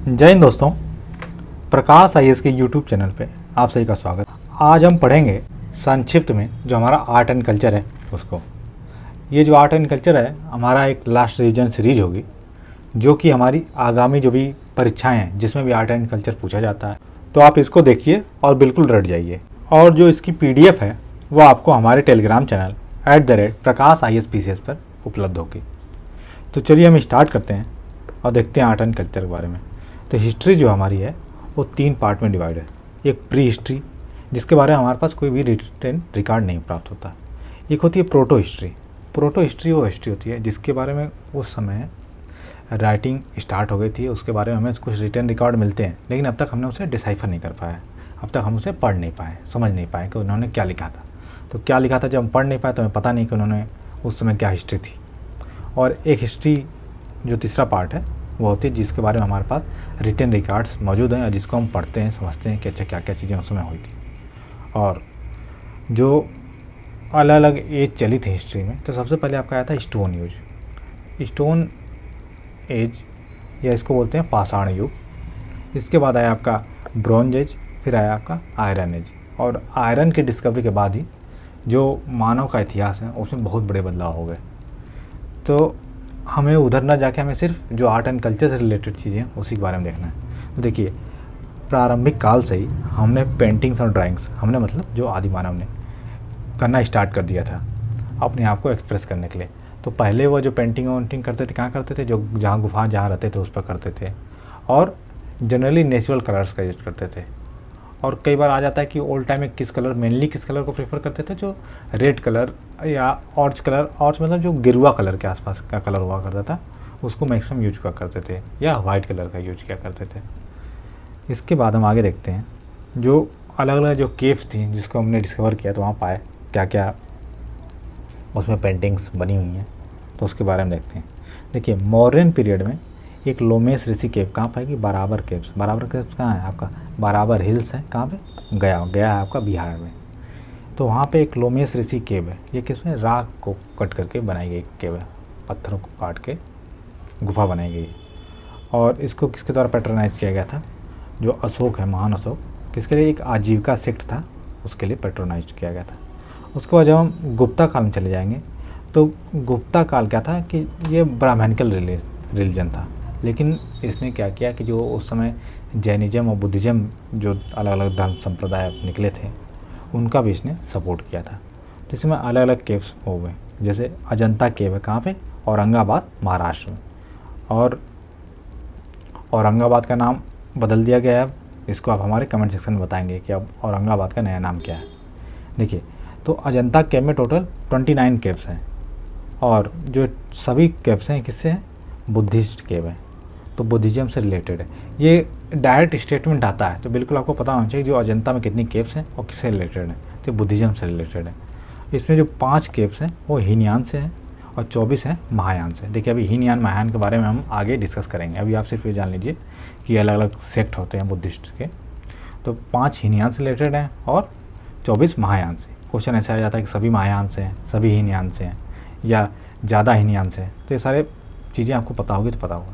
जय हिंद दोस्तों, प्रकाश आईएएस के यूट्यूब चैनल पे आप सभी का स्वागत। आज हम पढ़ेंगे संक्षिप्त में जो हमारा आर्ट एंड कल्चर है उसको। ये जो आर्ट एंड कल्चर है हमारा एक लास्ट रिवीजन सीरीज होगी, जो कि हमारी आगामी जो भी परीक्षाएं हैं जिसमें भी आर्ट एंड कल्चर पूछा जाता है, तो आप इसको देखिए और बिल्कुल रट जाइए। और जो इसकी PDF है वो आपको हमारे टेलीग्राम चैनल @प्रकाश IAS PCS पर उपलब्ध होगी। तो चलिए हम स्टार्ट करते हैं और देखते हैं आर्ट एंड कल्चर के बारे में। तो हिस्ट्री जो हमारी है वो 3 पार्ट में डिवाइड है। एक प्री हिस्ट्री, जिसके बारे में हमारे पास कोई भी रिटन रिकॉर्ड नहीं प्राप्त होता। एक होती है प्रोटो हिस्ट्री। प्रोटो हिस्ट्री वो हिस्ट्री होती है जिसके बारे में उस समय राइटिंग स्टार्ट हो गई थी, उसके बारे में हमें कुछ रिटन रिकॉर्ड मिलते हैं, लेकिन अब तक हमने उसे डिसाइफर नहीं कर पाया। अब तक हम उसे पढ़ नहीं पाए, समझ नहीं पाए कि उन्होंने क्या लिखा था। तो क्या लिखा था जब हम पढ़ नहीं पाए तो हमें पता नहीं कि उन्होंने उस समय क्या हिस्ट्री थी। और एक हिस्ट्री जो तीसरा पार्ट है वो होती है जिसके बारे में हमारे पास रिटन रिकॉर्ड्स मौजूद हैं और जिसको हम पढ़ते हैं, समझते हैं कि अच्छा क्या क्या चीज़ें उस समय हुई थी और जो अलग अलग एज चली थी हिस्ट्री में। तो सबसे पहले आपका आया था स्टोन एज। स्टोन एज या इसको बोलते हैं पाषाण युग। इसके बाद आया आपका ब्रॉन्ज एज, फिर आया आपका आयरन एज। और आयरन की डिस्कवरी के बाद ही जो मानव का इतिहास है उसमें बहुत बड़े बदलाव हो गए। तो हमें उधर ना जाके हमें सिर्फ जो आर्ट एंड कल्चर से रिलेटेड चीज़ें हैं उसी के बारे में देखना है। तो देखिए, प्रारंभिक काल से ही हमने पेंटिंग्स और ड्राइंग्स, हमने मतलब जो आदि मानव ने करना स्टार्ट कर दिया था अपने आप को एक्सप्रेस करने के लिए। तो पहले वो जो पेंटिंग वोंटिंग करते थे कहाँ करते थे, जो जहाँ गुफा जहाँ रहते थे उस पर करते थे और जनरली नेचुरल कलर्स का यूज करते थे। और कई बार आ जाता है कि ओल्ड टाइम में किस कलर को प्रेफर करते थे, जो रेड कलर या ऑरेंज कलर, ऑरेंज मतलब जो गिरुआ कलर के आसपास का कलर हुआ करता था उसको मैक्सिमम यूज किया करते थे, या वाइट कलर का यूज किया करते थे। इसके बाद हम आगे देखते हैं जो अलग अलग जो केव्स थी जिसको हमने डिस्कवर किया, तो वहाँ पाए क्या क्या उसमें पेंटिंग्स बनी हुई हैं, तो उसके बारे में देखते हैं। देखिए, मॉडर्न पीरियड में एक लोमेस ऋषि केव कहाँ पाएगी, बराबर केव्स। बराबर केव्स कहाँ है आपका, बराबर हिल्स है, कहाँ पे, गया है आपका बिहार में। तो वहाँ पे एक लोमेस ऋषि केव है। ये किसमें, राख को कट करके बनाई गई केव है, पत्थरों को काट के गुफा बनाई गई। और इसको किसके द्वारा पैट्रोनाइज किया गया था, जो अशोक है, महान अशोक, किसके लिए, एक आजीविका सेक्ट था उसके लिए पैट्रोनाइज किया गया था। उसके बाद जब हम गुप्ता काल में चले जाएंगे तो गुप्ता काल क्या था कि ये ब्राह्मणिकल रिलीजन था, लेकिन इसने क्या किया कि जो उस समय जैनिज़्म और बुद्धिज़्म जो अलग अलग धर्म संप्रदाय निकले थे उनका भी इसने सपोर्ट किया था। तो इसमें अलग अलग केव्स हो गए, जैसे अजंता केव है, कहाँ पे, औरंगाबाद महाराष्ट्र में। और औरंगाबाद का नाम बदल दिया गया है। अब इसको आप हमारे कमेंट सेक्शन में बताएंगे कि अब औरंगाबाद का नया नाम क्या है। देखिए, तो अजंता केव में टोटल 29 केव्स हैं और जो सभी केव्स हैं किससे हैं, बुद्धिस्ट केव है, तो बुद्धिज़्म से रिलेटेड है। ये डायरेक्ट स्टेटमेंट आता है तो बिल्कुल आपको पता होना चाहिए जो अजंता में कितनी केव्स हैं और किससे रिलेटेड है, तो बुद्धिज़्म से रिलेटेड है। इसमें जो 5 केव्स हैं वो हीनयान से हैं और 24 हैं महायान से। देखिए, अभी हीनयान महायान के बारे में हम आगे डिस्कस करेंगे, अभी आप सिर्फ ये जान लीजिए कि अलग अलग सेक्ट होते हैं बुद्धिस्ट के। तो 5 हीनयान से रिलेटेड हैं और 24 महायान से। क्वेश्चन ऐसा आ जाता है कि सभी महायान से हैं, सभी हीनयान से हैं या ज़्यादा हीनयान से हैं, तो ये सारे चीज़ें आपको पता होगी तो पता होगा।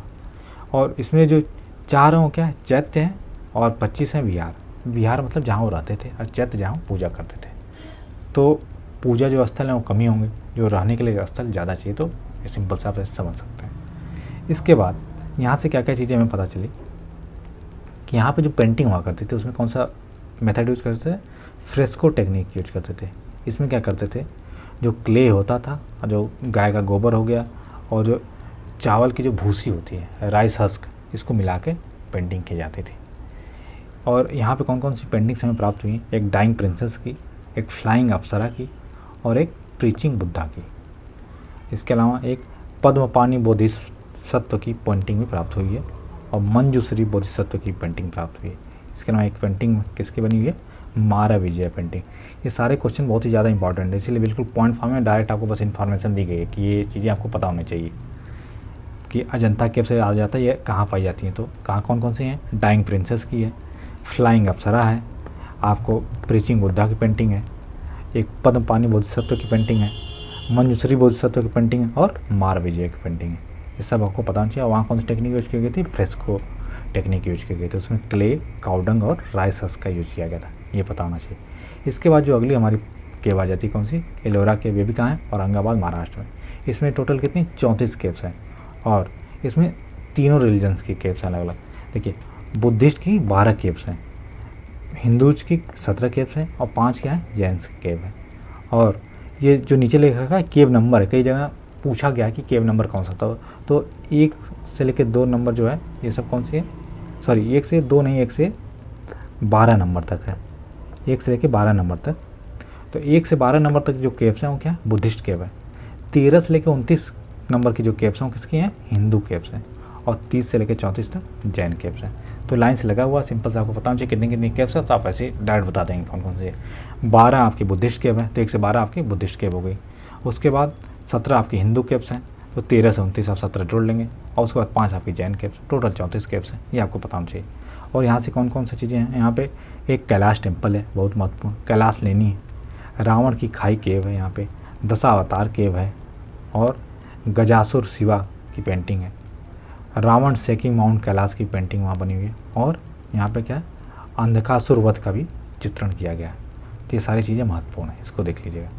और इसमें जो 4 हैं क्या है, चैत्य हैं और 25 हैं विहार। विहार मतलब जहाँ वो रहते थे और चैत्य जहाँ पूजा करते थे। तो पूजा जो स्थल हैं वो कम ही होंगे, जो रहने के लिए स्थल ज़्यादा चाहिए, तो ये सिंपल से आप ऐसे समझ सकते हैं। इसके बाद यहाँ से क्या क्या चीज़ें हमें पता चली कि यहाँ पे जो पेंटिंग हुआ करती थी उसमें कौन सा मेथड यूज करते थे, फ्रेस्को टेक्निक यूज करते थे। इसमें क्या करते थे, जो क्ले होता था और जो गाय का गोबर हो गया और जो चावल की जो भूसी होती है, राइस हस्क, इसको मिला के पेंटिंग की जाती थी। और यहाँ पे कौन कौन सी पेंटिंग्स हमें प्राप्त हुई, एक डाइंग प्रिंसेस की, एक फ्लाइंग अप्सरा की और एक प्रीचिंग बुद्धा की। इसके अलावा एक पद्मपाणि बोधिसत्व की पेंटिंग भी प्राप्त हुई है और मंजूश्री बोधिसत्व की पेंटिंग प्राप्त हुई है। इसके अलावा एक पेंटिंग किसकी बनी हुई है, मारा विजय पेंटिंग। ये सारे क्वेश्चन बहुत ही ज़्यादा इंपॉर्टेंट है, इसीलिए बिल्कुल पॉइंट फॉर्म में डायरेक्ट आपको बस इन्फॉर्मेशन दी गई है कि ये चीज़ें आपको पता होनी चाहिए कि अजंता केव से आ जाता है, ये कहाँ पाई जाती हैं। तो कहाँ कौन कौन सी हैं, डाइंग प्रिंसेस की है, फ्लाइंग अप्सरा है, आपको प्रीचिंग बुद्धा की पेंटिंग है, एक पद्मपाणि बोधिसत्व की पेंटिंग है, मंजूश्री बोधिसत्व की पेंटिंग है और मार विजय की पेंटिंग है। ये सब आपको पता होना चाहिए। वहाँ कौन सी टेक्निक यूज की गई थी, फ्रेस्को टेक्निक यूज की गई थी। उसमें क्ले, काउडंग और राइस हस्क का यूज किया गया था, ये पता होना चाहिए। इसके बाद जो अगली हमारी केव आ जाती है कौन सी, एलोरा केव, ये भी कहाँ है, औरंगाबाद महाराष्ट्र में। इसमें टोटल कितनी 34 केव्स हैं और इसमें तीनों रिलीजन्स की केव्स हैं अलग अलग। देखिए बुद्धिस्ट की 12 केव्स हैं, हिंदूज की 17 केव्स हैं और 5 क्या है, जैन्स की केव है। और ये जो नीचे लिख रखा है केव नंबर है, कई जगह पूछा गया कि केव नंबर कौन सा था, तो 1 से लेकर 2 नंबर जो है ये सब कौन सी है, सॉरी 1 से 2 नहीं, 1 से 12 नंबर तक है, 1 से लेकर 12 नंबर तक। तो 1 से 12 नंबर तक जो केव्स हैं वो क्या, बुद्धिस्ट केव है। 13 से लेकर 29 नंबर की जो केव्स हैं वो किसकी हैं, हिंदू केव्स हैं। और 30 से लेकर 34 तक जैन केव्स हैं। तो लाइन से लगा हुआ, सिंपल से आपको पता होना चाहिए कितनी कितनी केव्स है, तो आप ऐसे डायरेक्ट बता देंगे कौन कौन से। 12 आपकी बुद्धिस्ट केव है, तो 1 से 12 आपकी बुद्धिस्ट केव हो गई। उसके बाद 17 आपकी हिंदू केव्स हैं, तो 13 से 29 आप 17 जोड़ लेंगे। और उसके बाद 5 आपकी जैन केव्स, टोटल 34 केव्स हैं, ये आपको पता होना चाहिए। और यहाँ से कौन कौन सी चीज़ें हैं, यहाँ पे एक कैलाश टेम्पल है, बहुत महत्वपूर्ण, कैलाश लेनी है। रावण की खाई केव है, यहाँ पे दशावतार केव है और गजासुर शिवा की पेंटिंग है। रावण सेकिंग माउंट कैलाश की पेंटिंग वहाँ बनी हुई है। और यहाँ पे क्या है, अंधकासुर वध का भी चित्रण किया गया है। तो ये सारी चीज़ें महत्वपूर्ण है, इसको देख लीजिएगा।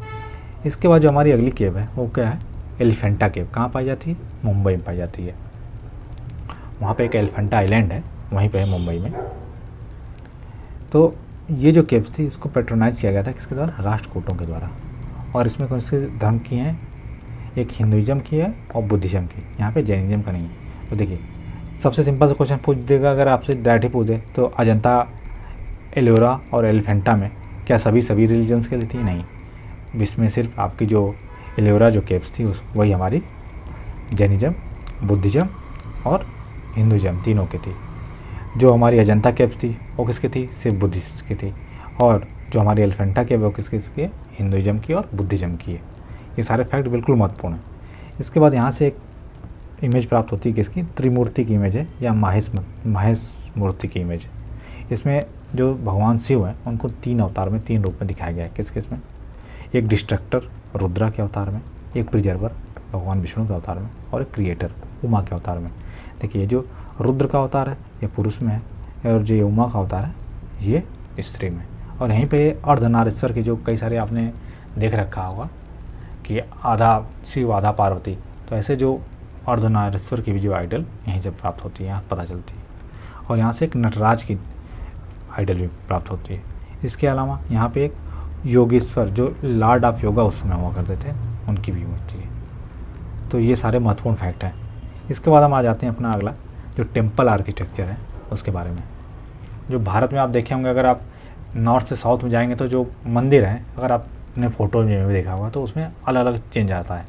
इसके बाद जो हमारी अगली केव है वो क्या है, एलिफेंटा केव। कहाँ पाई जाती है, मुंबई में पाई जाती है। वहाँ पे एक एलिफेंटा आइलैंड है, वहीं पे है मुंबई में। तो ये जो केव्स थी इसको पैट्रोनाइज किया गया था किसके द्वारा, राष्ट्रकूटों के द्वारा। और इसमें कौन से धर्म की हैं, एक हिंदुइज्म की है और बुद्धिज़्म की, यहाँ पे जैनिज्म का नहीं है। तो देखिए सबसे सिंपल सा क्वेश्चन पूछ देगा, अगर आपसे डायरेक्ट ही पूछ दे तो अजंता, एलोरा और एलिफेंटा में क्या सभी रिलीजन्स के लिए थी, नहीं। इसमें सिर्फ आपकी जो एलोरा जो केव्स थी वही हमारी जैनिज्म, बुद्धिज़्म और हिंदुइज्म तीनों की थी। जो हमारी अजंता केव्स थी वो किसकी थी, सिर्फ बुद्धिस्ट की थी। और जो हमारी एलिफेंटा केव है वो किसकी है, हिंदुइज्म की और बुद्धिज़्म की है। ये सारे फैक्ट बिल्कुल महत्वपूर्ण है। इसके बाद यहाँ से एक इमेज प्राप्त होती है किसकी, त्रिमूर्ति की इमेज है या महेश मूर्ति की इमेज है। इसमें जो भगवान शिव हैं उनको 3 अवतार में, 3 रूप में दिखाया गया है। किस किस में, एक डिस्ट्रक्टर रुद्रा के अवतार में, एक प्रिजर्वर भगवान विष्णु के अवतार में और एक क्रिएटर उमा के अवतार में। देखिए जो रुद्र का अवतार है ये पुरुष में है और जो ये उमा का अवतार है ये स्त्री में। और यहीं पे अर्धनारीश्वर के जो कई सारे आपने देख रखा होगा कि आधा शिव आधा पार्वती, तो ऐसे जो अर्धनारीश्वर की भी जो आइडल यहीं से प्राप्त होती है, यहाँ पता चलती है। और यहाँ से एक नटराज की आइडल भी प्राप्त होती है। इसके अलावा यहाँ पे एक योगेश्वर जो लॉर्ड ऑफ योगा उस समय हुआ करते थे उनकी भी मूर्ति है। तो ये सारे महत्वपूर्ण फैक्ट हैं। इसके बाद हम आ जाते हैं अपना अगला जो टेम्पल आर्किटेक्चर है उसके बारे में। जो भारत में आप देखे होंगे, अगर आप नॉर्थ से साउथ में जाएंगे तो जो मंदिर हैं, अगर आपने फ़ोटो में भी देखा होगा तो उसमें अलग अलग चेंज आता है।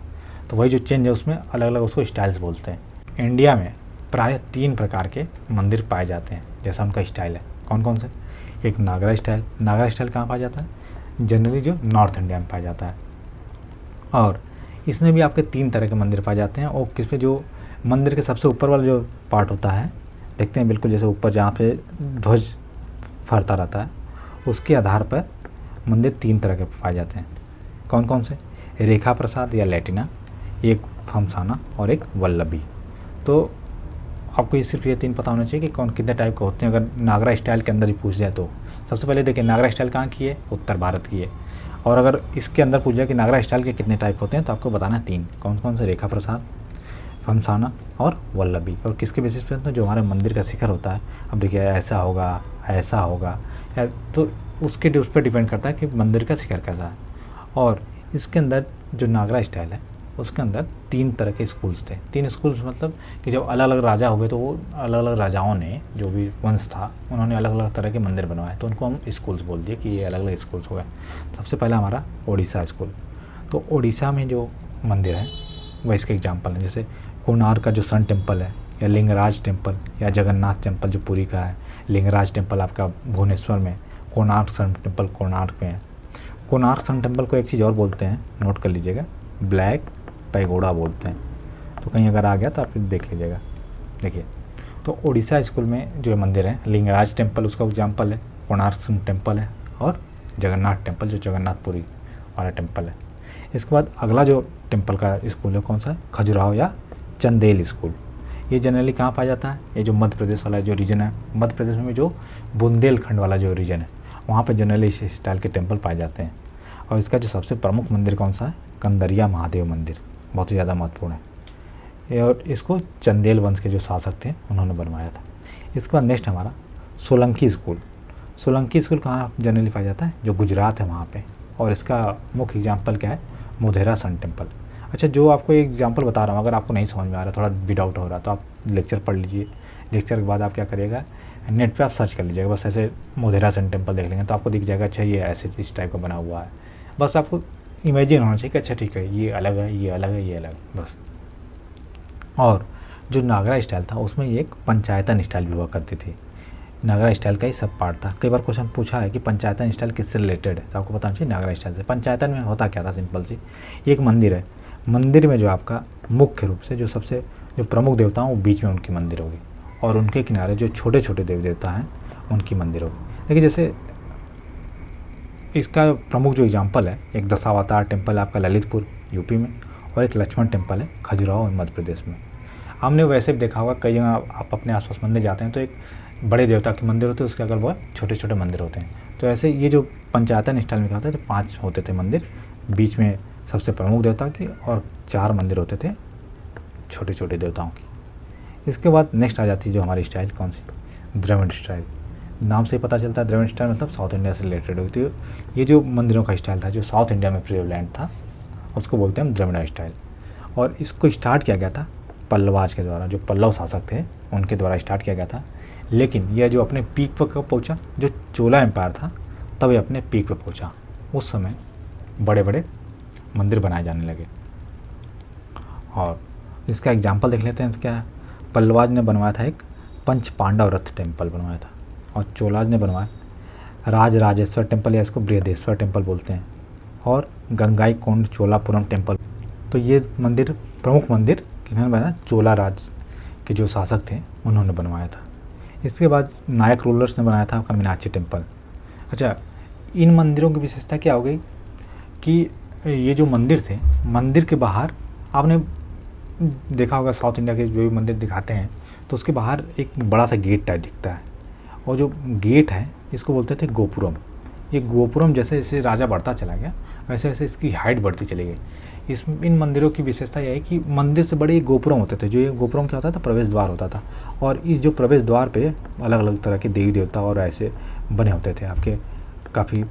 तो वही जो चेंज है उसमें अलग अलग उसको स्टाइल्स बोलते हैं। इंडिया में प्राय 3 प्रकार के मंदिर पाए जाते हैं जैसा उनका स्टाइल है। कौन कौन से, एक नागरा स्टाइल। नागरा स्टाइल कहाँ पाया जाता है, जनरली जो नॉर्थ इंडिया में पाया जाता है। और इसमें भी आपके 3 तरह के मंदिर पाए जाते हैं। और किस पे, जो मंदिर के सबसे ऊपर वाला जो पार्ट होता है, देखते हैं बिल्कुल जैसे ऊपर जहाँ पे ध्वज फहरता रहता है, उसके आधार पर मंदिर 3 तरह के पाए जाते हैं। कौन कौन से, रेखा प्रसाद या लैटिना, एक फमसाना और एक वल्लभी। तो आपको ये सिर्फ ये 3 पता होना चाहिए कि कौन कितने टाइप के होते हैं। अगर नागरा स्टाइल के अंदर ही पूछ जाए तो सबसे पहले देखिए नागरा स्टाइल कहाँ की है, उत्तर भारत की है। और अगर इसके अंदर पूछ जाए कि नागरा स्टाइल के कितने टाइप होते हैं तो आपको बताना है 3। कौन कौन से, रेखा प्रसाद, फमसाना और वल्लभी। और किसके बेसिस पे, तो जो हमारे मंदिर का शिखर होता है, अब देखिए ऐसा होगा या तो उसके उस पर डिपेंड करता है कि मंदिर का शिखर कैसा है। और इसके अंदर जो नागरा स्टाइल है उसके अंदर 3 तरह के स्कूल्स थे। 3 स्कूल्स मतलब कि जब अलग अलग राजा हुए तो वो अलग अलग राजाओं ने, जो भी वंश था, उन्होंने अलग अलग तरह के मंदिर बनवाए, तो उनको हम स्कूल्स बोल दिए कि ये अलग अलग स्कूल्स हो गए। सबसे पहला हमारा ओडिशा स्कूल। तो ओडिशा में जो मंदिर है वह इसके एग्जाम्पल है। जैसे कोणार्क का जो सन टेम्पल है, या लिंगराज टेम्पल, या जगन्नाथ टेम्पल जो पुरी का है। लिंगराज टेम्पल आपका भुवनेश्वर में, कोणार्क सन टेम्पल कोणार्क में है। कोणार्क सन टेम्पल को एक चीज़ और बोलते हैं, नोट कर लीजिएगा, ब्लैक पैगोडा बोलते हैं। तो कहीं अगर आ गया तो आप देख लीजिएगा। देखिए तो ओडिशा स्कूल में जो मंदिर है, लिंगराज टेम्पल उसका एग्जाम्पल है, कोणार्क सन टेम्पल है और जगन्नाथ टेम्पल जो जगन्नाथपुरी वाला टेम्पल है। इसके बाद अगला जो टेम्पल का स्कूल है कौन सा है, खजुराहो या चंदेल स्कूल। ये जनरली कहाँ पाया जाता है, ये जो मध्य प्रदेश वाला जो रीजन है, मध्य प्रदेश में जो बुंदेलखंड वाला जो रीजन है वहाँ पे जनरली इस स्टाइल के टेम्पल पाए जाते हैं। और इसका जो सबसे प्रमुख मंदिर कौन सा है, कंदरिया महादेव मंदिर, बहुत ही ज़्यादा महत्वपूर्ण है। और इसको चंदेल वंश के जो शासक थे उन्होंने बनवाया था। इसके बाद नेक्स्ट हमारा सोलंकी स्कूल। सोलंकी स्कूल कहाँ जनरली पाया जाता है, जो गुजरात है वहाँ पे। और इसका मुख्य एग्जाम्पल क्या है, मोधेरा सन टेम्पल। अच्छा, जो आपको एक एग्जाम्पल बता रहा हूँ, अगर आपको नहीं समझ में आ रहा, थोड़ा भी डाउट हो रहा, तो आप लेक्चर पढ़ लीजिए। लेक्चर के बाद आप क्या करिएगा, नेट पे आप सर्च कर लीजिएगा, बस ऐसे मोधेरा सन टेम्पल देख लेंगे तो आपको दिख जाएगा। अच्छा, ये ऐसे इस टाइप का बना हुआ है, बस आपको इमेजिन होना चाहिए कि अच्छा ठीक है, ये अलग है, ये अलग है, ये अलग है, बस। और जो नागरा स्टाइल था उसमें ये एक पंचायतन स्टाइल भी हुआ करती थी। नागरा स्टाइल का ही सब पार्ट था। कई बार क्वेश्चन पूछा है कि पंचायतन स्टाइल किससे रिलेटेड है, तो आपको बताना चाहिए नागरा स्टाइल से। पंचायतन में होता क्या था, सिंपल सी, एक मंदिर है, मंदिर में जो आपका मुख्य रूप से जो प्रमुख देवता हैं वो बीच में उनकी मंदिर होगी, और उनके किनारे जो छोटे छोटे देव देवता हैं उनकी मंदिर होगी। देखिए, जैसे इसका प्रमुख जो एग्जाम्पल है, एक दशावतार टेम्पल है आपका ललितपुर यूपी में, और एक लक्ष्मण टेम्पल है खजुराहो मध्य प्रदेश में। हमने वैसे भी देखा होगा, कई जगह आप अपने आसपास मंदिर जाते हैं तो एक बड़े देवता के मंदिर होते हैं, उसके अगल बगल छोटे छोटे मंदिर होते हैं। तो ऐसे ये जो पंचायतन स्टाइल में क्या होता है, तो 5 होते थे मंदिर, बीच में सबसे प्रमुख देवता की, और 4 मंदिर होते थे छोटे छोटे देवताओं की। इसके बाद नेक्स्ट आ जाती है जो हमारी स्टाइल, कौन सी, द्रविड़ स्टाइल। नाम से ही पता चलता है द्रविड़ स्टाइल मतलब साउथ इंडिया से रिलेटेड होती है। ये जो मंदिरों का स्टाइल था जो साउथ इंडिया में प्रिवेलेंट था, उसको बोलते हैं हम द्रविड़ स्टाइल। और इसको स्टार्ट किया गया था पल्लवाज के द्वारा, जो पल्लव शासक थे उनके द्वारा स्टार्ट किया गया था। लेकिन यह जो अपने पीक पर कब पहुँचा, जो चोला एम्पायर था तब ये अपने पीक पर पहुँचा। उस समय बड़े बड़े मंदिर बनाए जाने लगे। और इसका एग्जाम्पल देख लेते हैं तो क्या है, पल्लवाज ने बनवाया था एक पंच पांडव रथ टेम्पल बनवाया था, और चोलाज ने बनवाया राज राजेश्वर टेम्पल, या इसको बृहदेश्वर टेम्पल बोलते हैं, और गंगाई कोंड चोलापुरम टेम्पल। तो ये मंदिर, प्रमुख मंदिर किन्होंने बनाया, चोला राज के जो शासक थे उन्होंने बनवाया था। इसके बाद नायक रूलर्स ने बनाया था आपका मीनाक्षी टेम्पल। अच्छा, इन मंदिरों की विशेषता क्या हो गई कि ये जो मंदिर थे, मंदिर के बाहर आपने देखा होगा साउथ इंडिया के जो भी मंदिर दिखाते हैं तो उसके बाहर एक बड़ा सा गेट टाइप दिखता है, और जो गेट है इसको बोलते थे गोपुरम। ये गोपुरम जैसे जैसे राजा बढ़ता चला गया वैसे वैसे इसकी हाइट बढ़ती चली गई। इन मंदिरों की विशेषता यह है कि मंदिर से बड़े गोपुरम होते थे। जो ये गोपुरम क्या होता था, प्रवेश द्वार होता था, और इस जो प्रवेश द्वार पे अलग अलग तरह के देवी देवता और ऐसे बने होते थे आपके, काफ़ी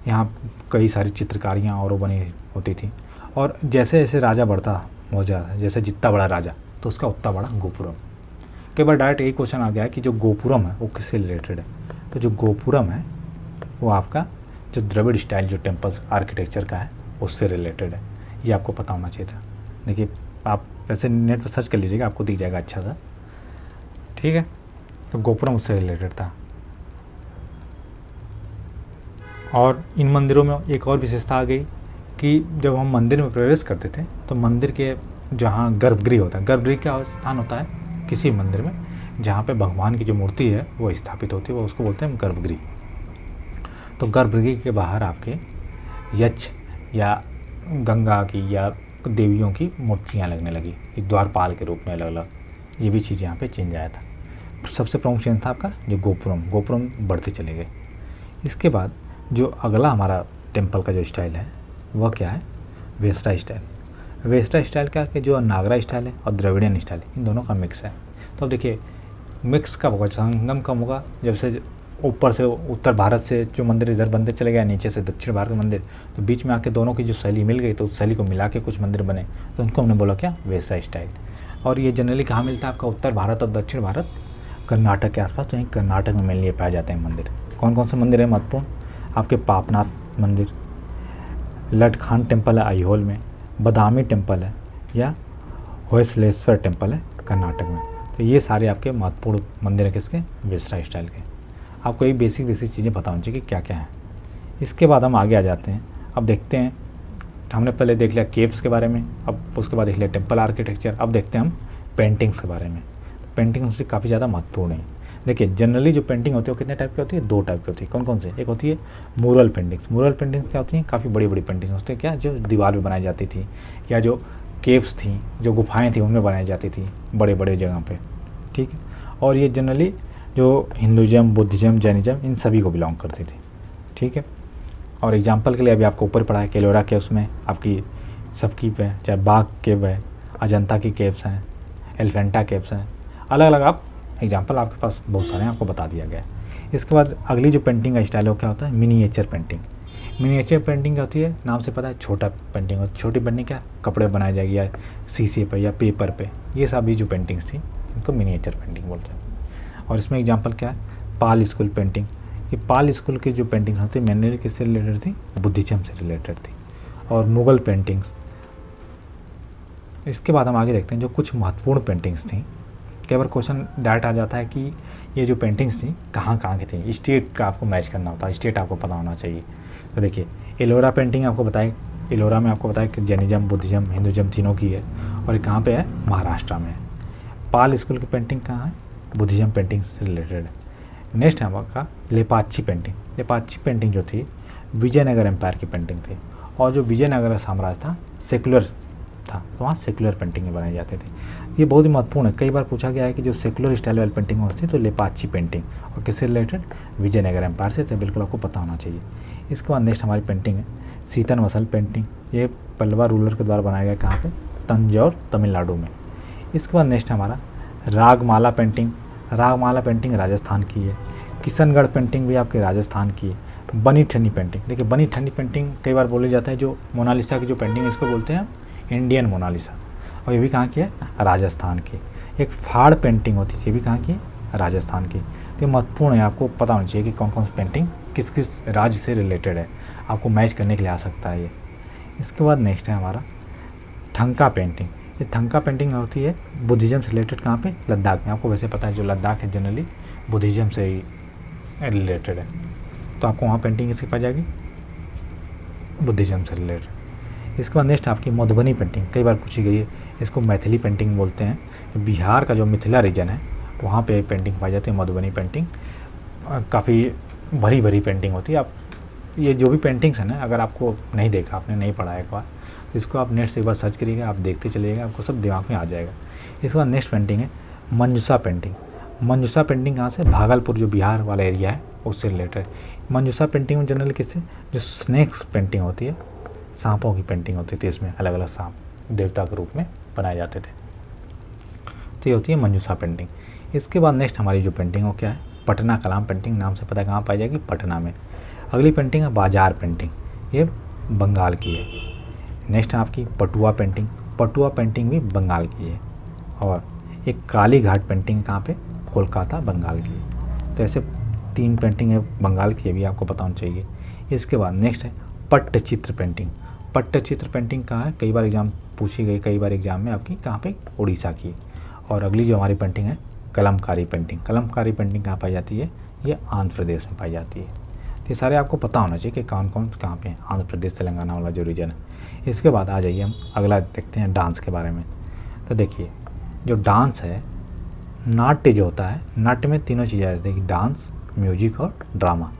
यहाँ कई सारी चित्रकारियाँ और बनी होती थी। और जैसे जैसे राजा बढ़ता हो जाता, जैसे जितना बड़ा राजा तो उसका उतना बड़ा गोपुरम। कई बार डायरेक्ट यही क्वेश्चन आ गया है कि जो गोपुरम है वो किससे रिलेटेड है, तो जो गोपुरम है वो आपका जो द्रविड़ स्टाइल जो टेम्पल्स आर्किटेक्चर का है उससे रिलेटेड है। ये आपको पता होना चाहिए था। देखिए, आप वैसे नेट पर सर्च कर लीजिएगा, आपको दिख जाएगा अच्छा सा, ठीक है। तो गोपुरम उससे रिलेटेड था। और इन मंदिरों में एक और विशेषता आ गई कि जब हम मंदिर में प्रवेश करते थे तो मंदिर के जहाँ गर्भगृह होता है, गर्भगृह क्या स्थान होता है किसी मंदिर में जहाँ पे भगवान की जो मूर्ति है वो स्थापित होती है, वो उसको बोलते हैं गर्भगृह। तो गर्भगृह के बाहर आपके यक्ष या गंगा की या देवियों की मूर्तियाँ लगने लगी, द्वारपाल के रूप में अलग अलग। ये भी चीज़ यहाँ पे चेंज आया था। सबसे प्रमुख चेंज था आपका जो गोपुरम बढ़ते चले गए। इसके बाद जो अगला हमारा टेम्पल का जो स्टाइल है वह क्या है, वेस्टा स्टाइल। वेस्टा स्टाइल क्या है, जो नागरा स्टाइल है और द्रविडियन स्टाइल है, इन दोनों का मिक्स है। तो अब देखिए, मिक्स कब होगा, संगम कब होगा, जब से ऊपर से उत्तर भारत से जो मंदिर इधर बनते चले गए, नीचे से दक्षिण भारत के मंदिर, तो बीच में आके दोनों की जो शैली मिल गई तो उस शैली को मिला के कुछ मंदिर बने, तो उनको हमने बोला क्या, वेस्टा स्टाइल। और ये जनरली कहाँ मिलता है आपका, उत्तर भारत और दक्षिण भारत, कर्नाटक के आसपास। तो यहीं कर्नाटक में मेनली पाए जाते हैं मंदिर। कौन कौन से मंदिर है महत्वपूर्ण, आपके पापनाथ मंदिर, लटखान टेम्पल है आईहोल में, बदामी टेम्पल है, या होयसलेश्वर टेम्पल है कर्नाटक में। तो ये सारे आपके महत्वपूर्ण मंदिर हैं किसके, वेस्टा स्टाइल के। आपको ये बेसिक चीज़ें पता होनी चाहिए कि क्या क्या है। इसके बाद हम आगे आ जाते हैं। अब देखते हैं, हमने पहले देख लिया केव्स के बारे में, अब उसके बाद देख लिया टेम्पल आर्किटेक्चर। अब देखते हैं हम पेंटिंग्स के बारे में। पेंटिंग्स काफ़ी ज़्यादा महत्वपूर्ण है। देखिए, जनरली जो पेंटिंग होती है वो कितने टाइप की होती है, 2 टाइप की होती है। कौन कौन से, एक होती है मूरल पेंटिंग्स। मूरल पेंटिंग्स क्या होती हैं, काफ़ी बड़ी बड़ी पेंटिंग्स होती है क्या, जो दीवार पर बनाई जाती थी, या जो केव्स थी, जो गुफाएं थी, उनमें बनाई जाती थी बड़े बड़े जगह पे, ठीक है। और ये जनरली जो हिंदुज़म, बुद्धिज़्म, जैनिज़्म, इन सभी को बिलोंग करती थी, ठीक है। और एग्जांपल के लिए अभी आपको ऊपर पढ़ा है कि एलोरा केव्स में आपकी सबकी पे, चाहे बाघ केव है, अजंता की केव्स हैं, एलिफेंटा केव्स हैं, अलग अलग आप एग्जांपल आपके पास बहुत सारे हैं, आपको बता दिया गया है। इसके बाद अगली जो पेंटिंग का स्टाइल है वो क्या होता है, मिनिएचर पेंटिंग। मिनिएचर पेंटिंग क्या होती है, नाम से पता है छोटा पेंटिंग होती है। छोटी पेंटिंग क्या, कपड़े बनाई जाएगी या शीशे पर या पेपर पे, ये सभी जो पेंटिंग्स थी इनको मिनिएचर पेंटिंग बोलते हैं। और इसमें एग्जांपल क्या है, पाल स्कूल पेंटिंग। ये पाल स्कूल की जो पेंटिंग्स होती है मेनली किससे रिलेटेड थी, बुद्धिज्म से रिलेटेड थी। और मुग़ल पेंटिंग्स। इसके बाद हम आगे देखते हैं जो कुछ महत्वपूर्ण पेंटिंग्स थी। कई बार क्वेश्चन डायरेक्ट आ जाता है कि ये जो पेंटिंग्स थी कहाँ कहाँ की थी, स्टेट का आपको मैच करना होता है, स्टेट आपको पता होना चाहिए। तो देखिए एलोरा पेंटिंग आपको बताए, एलोरा में आपको बताया कि जैनिज़्म, बुद्धिज़्म, हिंदुज़्म तीनों की है, और ये कहाँ पे है, महाराष्ट्र में है। पाल स्कूल की पेंटिंग कहाँ है, बुद्धिज़्म पेंटिंग से रिलेटेड है। नेक्स्ट है आपका लेपाक्षी पेंटिंग। लेपाक्षी पेंटिंग जो थी विजयनगर एम्पायर की पेंटिंग थी, और जो विजयनगर साम्राज्य था सेकुलर था, तो वहाँ सेकुलर पेंटिंग बनाई जाती थी। ये बहुत ही महत्वपूर्ण है, कई बार पूछा गया है कि जो सेकुलर स्टाइल वाली पेंटिंग होती थी तो लेपाक्षी पेंटिंग, और किससे रिलेटेड, विजयनगर एम्पायर से, तो बिल्कुल आपको पता होना चाहिए। इसके बाद नेक्स्ट हमारी पेंटिंग है सीतन मसल पेंटिंग। ये पल्लवा रूलर के द्वारा बनाया गया, कहाँ पे, तंजौर, तमिलनाडु में। इसके बाद नेक्स्ट हमारा रागमाला पेंटिंग। रागमाला पेंटिंग राजस्थान की है। किशनगढ़ पेंटिंग भी आपके राजस्थान की है। बनी ठनी पेंटिंग, देखिए बनी ठनी पेंटिंग कई बार बोली जाता है, जो मोनालिसा की जो पेंटिंग है इसको बोलते हैं इंडियन मोनालिसा, और ये भी कहाँ की है, राजस्थान की। एक फाड़ पेंटिंग होती है, ये भी कहाँ की है, राजस्थान की। तो ये महत्वपूर्ण है, आपको पता होना चाहिए कि कौन कौन सी पेंटिंग किस किस राज्य से रिलेटेड है, आपको मैच करने के लिए आ सकता है ये। इसके बाद नेक्स्ट है हमारा थंका पेंटिंग। ये थंका पेंटिंग होती है बुद्धिज़्म से रिलेटेड, कहाँ पे, लद्दाख में। आपको वैसे पता है जो लद्दाख है जनरली बुद्धिज़्म से ही रिलेटेड है, तो आपको वहाँ पेंटिंग किसकी पाई जाएगी, बुद्धिज़्म से रिलेटेड। इसके बाद नेक्स्ट आपकी मधुबनी पेंटिंग, कई बार पूछी गई है, इसको मैथिली पेंटिंग बोलते हैं। बिहार का जो मिथिला रीजन है वहाँ पे पेंटिंग पाई जाती है मधुबनी पेंटिंग। काफ़ी भरी भरी पेंटिंग होती है। आप ये जो भी पेंटिंग्स है ना, अगर आपको नहीं देखा, आपने नहीं पढ़ा एक बार, तो इसको आप नेट से एक बार सर्च करिएगा, आप देखते चलिएगा, आपको सब दिमाग में आ जाएगा। इसके बाद नेक्स्ट पेंटिंग है मंजूसा पेंटिंग। मंजूसा पेंटिंग कहाँ से, भागलपुर जो बिहार वाला एरिया है उससे रिलेटेड। मंजूसा पेंटिंग में जनरली किससे, जो स्नेक्स पेंटिंग होती है, सांपों की पेंटिंग होती थी, इसमें अलग अलग सांप देवता के रूप में बनाए जाते थे, तो ये होती है मंजूसा पेंटिंग। इसके बाद नेक्स्ट हमारी जो पेंटिंग हो क्या है, पटना कलाम पेंटिंग, नाम से पता है कहाँ पाई जाएगी, पटना में। अगली पेंटिंग है बाजार पेंटिंग, ये बंगाल की है। नेक्स्ट आपकी पटुआ पेंटिंग। पटुआ पेंटिंग भी बंगाल की है। और एक काली घाट पेंटिंग कहाँ पे, कोलकाता, बंगाल की है। तो ऐसे 3 पेंटिंग है बंगाल की, भी आपको पता होना चाहिए। इसके बाद नेक्स्ट है पट्टचित्र पेंटिंग। पट्टचित्र पेंटिंग कहाँ है, कई बार एग्जाम पूछी गई, कई बार एग्जाम में आपकी, कहाँ पे, उड़ीसा की। और अगली जो हमारी पेंटिंग है कलमकारी पेंटिंग। कलमकारी पेंटिंग कहाँ पाई जाती है, ये आंध्र प्रदेश में पाई जाती है। तो ये सारे आपको पता होना चाहिए कि कौन कौन कहाँ पे, आंध्र प्रदेश, तेलंगाना वाला जो रीजन है। इसके बाद आ जाइए हम अगला देखते हैं डांस के बारे में। तो देखिए जो डांस है, नाट्य जो होता है, नाट्य में तीनों चीज़ें आ जाती है, डांस, म्यूजिक और ड्रामा।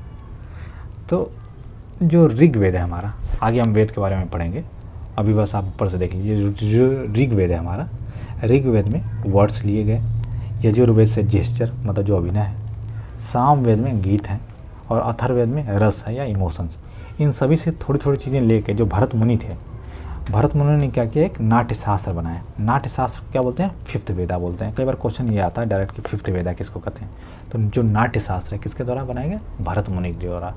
तो जो ऋग्वेद है हमारा, आगे हम वेद के बारे में पढ़ेंगे, अभी बस आप ऊपर से देख लीजिए। जो ऋग्वेद है हमारा, ऋग्वेद में वर्ड्स लिए गए, यजुर्वेद से जेस्चर मतलब जो अभिनय है, सामवेद में गीत हैं, और अथर्ववेद में रस है या इमोशंस। इन सभी से थोड़ी थोड़ी चीज़ें लेके जो भरत मुनि थे, भरत मुनि ने क्या किया, एक नाट्य शास्त्र बनाया। नाट्य शास्त्र क्या बोलते हैं, 5th वेदा बोलते हैं। कई बार क्वेश्चन ये आता है डायरेक्ट कि 5th वेदा किसको कहते हैं, तो जो नाट्य शास्त्र है किसके द्वारा बनाया गया, भरत मुनि के द्वारा।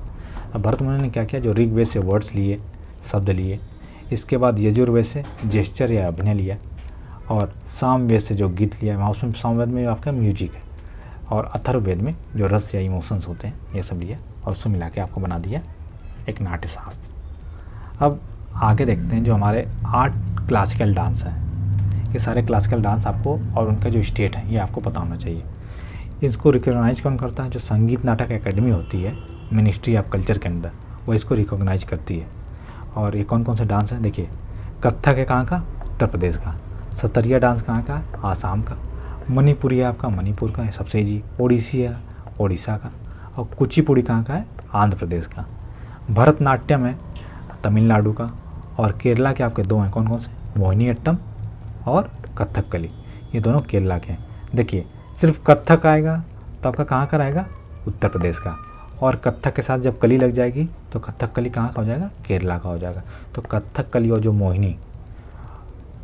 अब भरत मुनि ने क्या किया, जो ऋग्वेद से वर्ड्स लिए, शब्द लिए, इसके बाद यजुर्वेद से जेस्चर या अभिनय लिया, और सामवेद से जो गीत लिया, वहाँ उसमें सामवेद में आपका म्यूजिक है, और अथर्ववेद में जो रस या इमोशंस होते हैं ये सब लिया, और उसको मिला के आपको बना दिया एक नाट्य शास्त्र। अब आगे देखते हैं जो हमारे 8 क्लासिकल डांस हैं। ये सारे क्लासिकल डांस आपको और उनका जो स्टेट है ये आपको पता होना चाहिए। इसको रिकॉग्नाइज कौन करता है, जो संगीत नाटक एकेडमी होती है मिनिस्ट्री ऑफ कल्चर के अंदर, वो इसको रिकॉग्नाइज करती है। और ये कौन कौन से डांस हैं, देखिए कथक है कहाँ का, उत्तर प्रदेश का। सतरिया डांस कहाँ का, आसाम का। मणिपुरी है आपका, मणिपुर का है सबसे जी। ओडिसी है, ओडिशा का। और कुचिपुड़ी कहाँ का है, आंध्र प्रदेश का। भरतनाट्यम है तमिलनाडु का। और केरला के आपके 2 हैं, कौन कौन से, मोहिनीअट्टम और कथकली, ये दोनों केरला के हैं। देखिए सिर्फ कथक आएगा तो आपका कहाँ का रहेगा, उत्तर प्रदेश का, और कथक के साथ जब कली लग जाएगी तो कथकली कहाँ का हो जाएगा, केरला का हो जाएगा। तो कथकली और जो मोहिनी,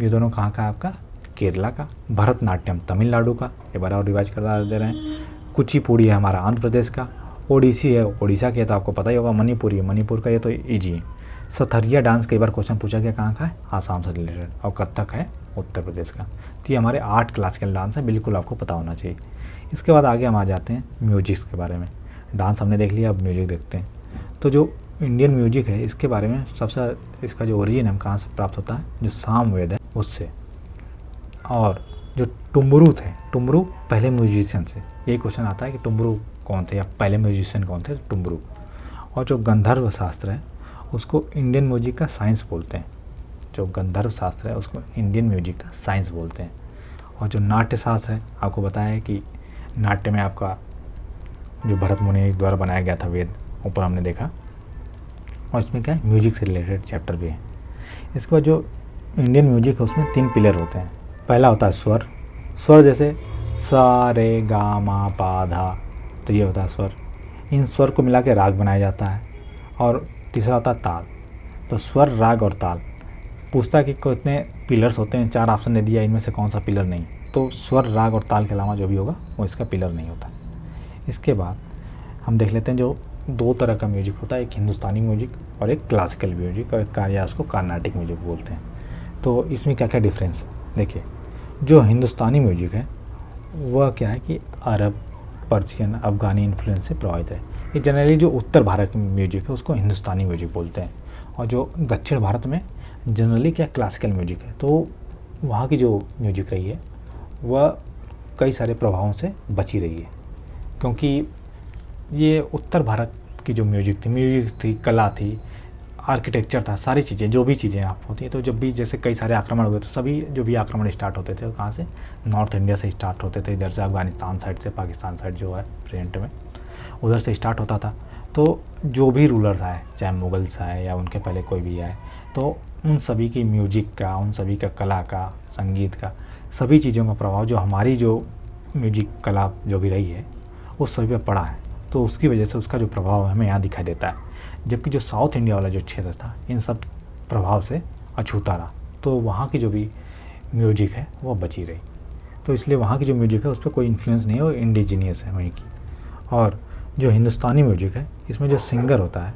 ये दोनों कहाँ का है आपका, केरला का। भरतनाट्यम तमिलनाडु का, ये बार और रिवाइज करा दे रहे हैं। कुचिपुड़ी है हमारा आंध्र प्रदेश का। ओडिसी है उड़ीसा के, तो आपको पता ही होगा। मणिपुरी है मणिपुर का, ये तो ईजी है। सथरिया डांस कई बार क्वेश्चन पूछा गया कहाँ का है, आसाम से रिलेटेड। और कथक है उत्तर प्रदेश का। तो ये हमारे 8 क्लासिकल डांस है, बिल्कुल आपको पता होना चाहिए। इसके बाद आगे हम आ जाते हैं म्यूजिक के बारे में। डांस हमने देख लिया, अब म्यूजिक देखते हैं। तो जो इंडियन म्यूजिक है इसके बारे में सबसे, इसका जो ओरिजिन है कहाँ से प्राप्त होता है, जो सामवेद है उससे। और जो टुम्बरू थे, टुम्बरू पहले म्यूजिशियन से, यही क्वेश्चन आता है कि टुम्बरू कौन थे या पहले म्यूजिशियन कौन थे, टुम्बरू। और जो गंधर्व शास्त्र है उसको इंडियन म्यूजिक का साइंस बोलते हैं। जो गंधर्व शास्त्र है उसको इंडियन म्यूजिक का साइंस बोलते हैं। और जो नाट्य शास्त्र है, आपको बताया है कि नाट्य में आपका जो भरत मुनि द्वारा बनाया गया था वेद, ऊपर हमने देखा। और इसमें क्या है, म्यूजिक से रिलेटेड चैप्टर भी है। इसके बाद जो इंडियन म्यूजिक है उसमें 3 पिलर होते हैं। पहला होता है स्वर, स्वर जैसे सा रे गा मा पा धा, तो ये होता है स्वर। इन स्वर को मिला के राग बनाया जाता है। और तीसरा होता है ताल। तो स्वर, राग और ताल। पूछता है कि कितने पिलर्स होते हैं, 4 ऑप्शन दे दिया, इनमें से कौन सा पिलर नहीं। तो स्वर, राग और ताल के अलावा जो भी होगा वो इसका पिलर नहीं होता। इसके बाद हम देख लेते हैं जो 2 तरह का म्यूजिक होता है, एक हिंदुस्तानी म्यूजिक और एक क्लासिकल म्यूजिक, और एक या उसको कार्नाटिक म्यूजिक बोलते हैं। तो इसमें क्या क्या डिफरेंस, देखिए जो हिंदुस्तानी म्यूजिक है वह क्या है कि अरब, पर्शियन, अफ़गानी इन्फ्लुएंस से प्रभावित है। ये जनरली जो उत्तर भारत में म्यूजिक है उसको हिंदुस्तानी म्यूजिक बोलते हैं। और जो दक्षिण भारत में जनरली क्या क्लासिकल म्यूजिक है। तो वहाँ की जो म्यूजिक रही है वह कई सारे प्रभावों से बची रही है, क्योंकि ये उत्तर भारत की जो म्यूजिक थी, कला थी, आर्किटेक्चर था, सारी चीज़ें, जो भी चीज़ें आप होती हैं। तो जब भी जैसे कई सारे आक्रमण हुए तो सभी जो भी आक्रमण स्टार्ट होते थे कहाँ से, नॉर्थ इंडिया से स्टार्ट होते थे, इधर से अफ़गानिस्तान साइड से, पाकिस्तान साइड जो है प्रेजेंट में, उधर से स्टार्ट होता था। तो जो भी रूलर्स आए, चाहे मुगल्स आए या उनके पहले कोई भी आए, तो उन सभी की म्यूजिक का, उन सभी का कला का, संगीत का, सभी चीज़ों का प्रभाव जो हमारी जो म्यूजिक कला जो भी रही है उस सभी पर पड़ा है। तो उसकी वजह से उसका जो प्रभाव हमें यहाँ दिखाई देता है। जबकि जो साउथ इंडिया वाला जो क्षेत्र था इन सब प्रभाव से अछूता रहा, तो वहाँ की जो भी म्यूजिक है वो बची रही। तो इसलिए वहाँ की जो म्यूजिक है उस पर कोई इन्फ्लुएंस नहीं है, वो इंडिजीनियस है वहीं की। और जो हिंदुस्तानी म्यूजिक है इसमें जो सिंगर होता है,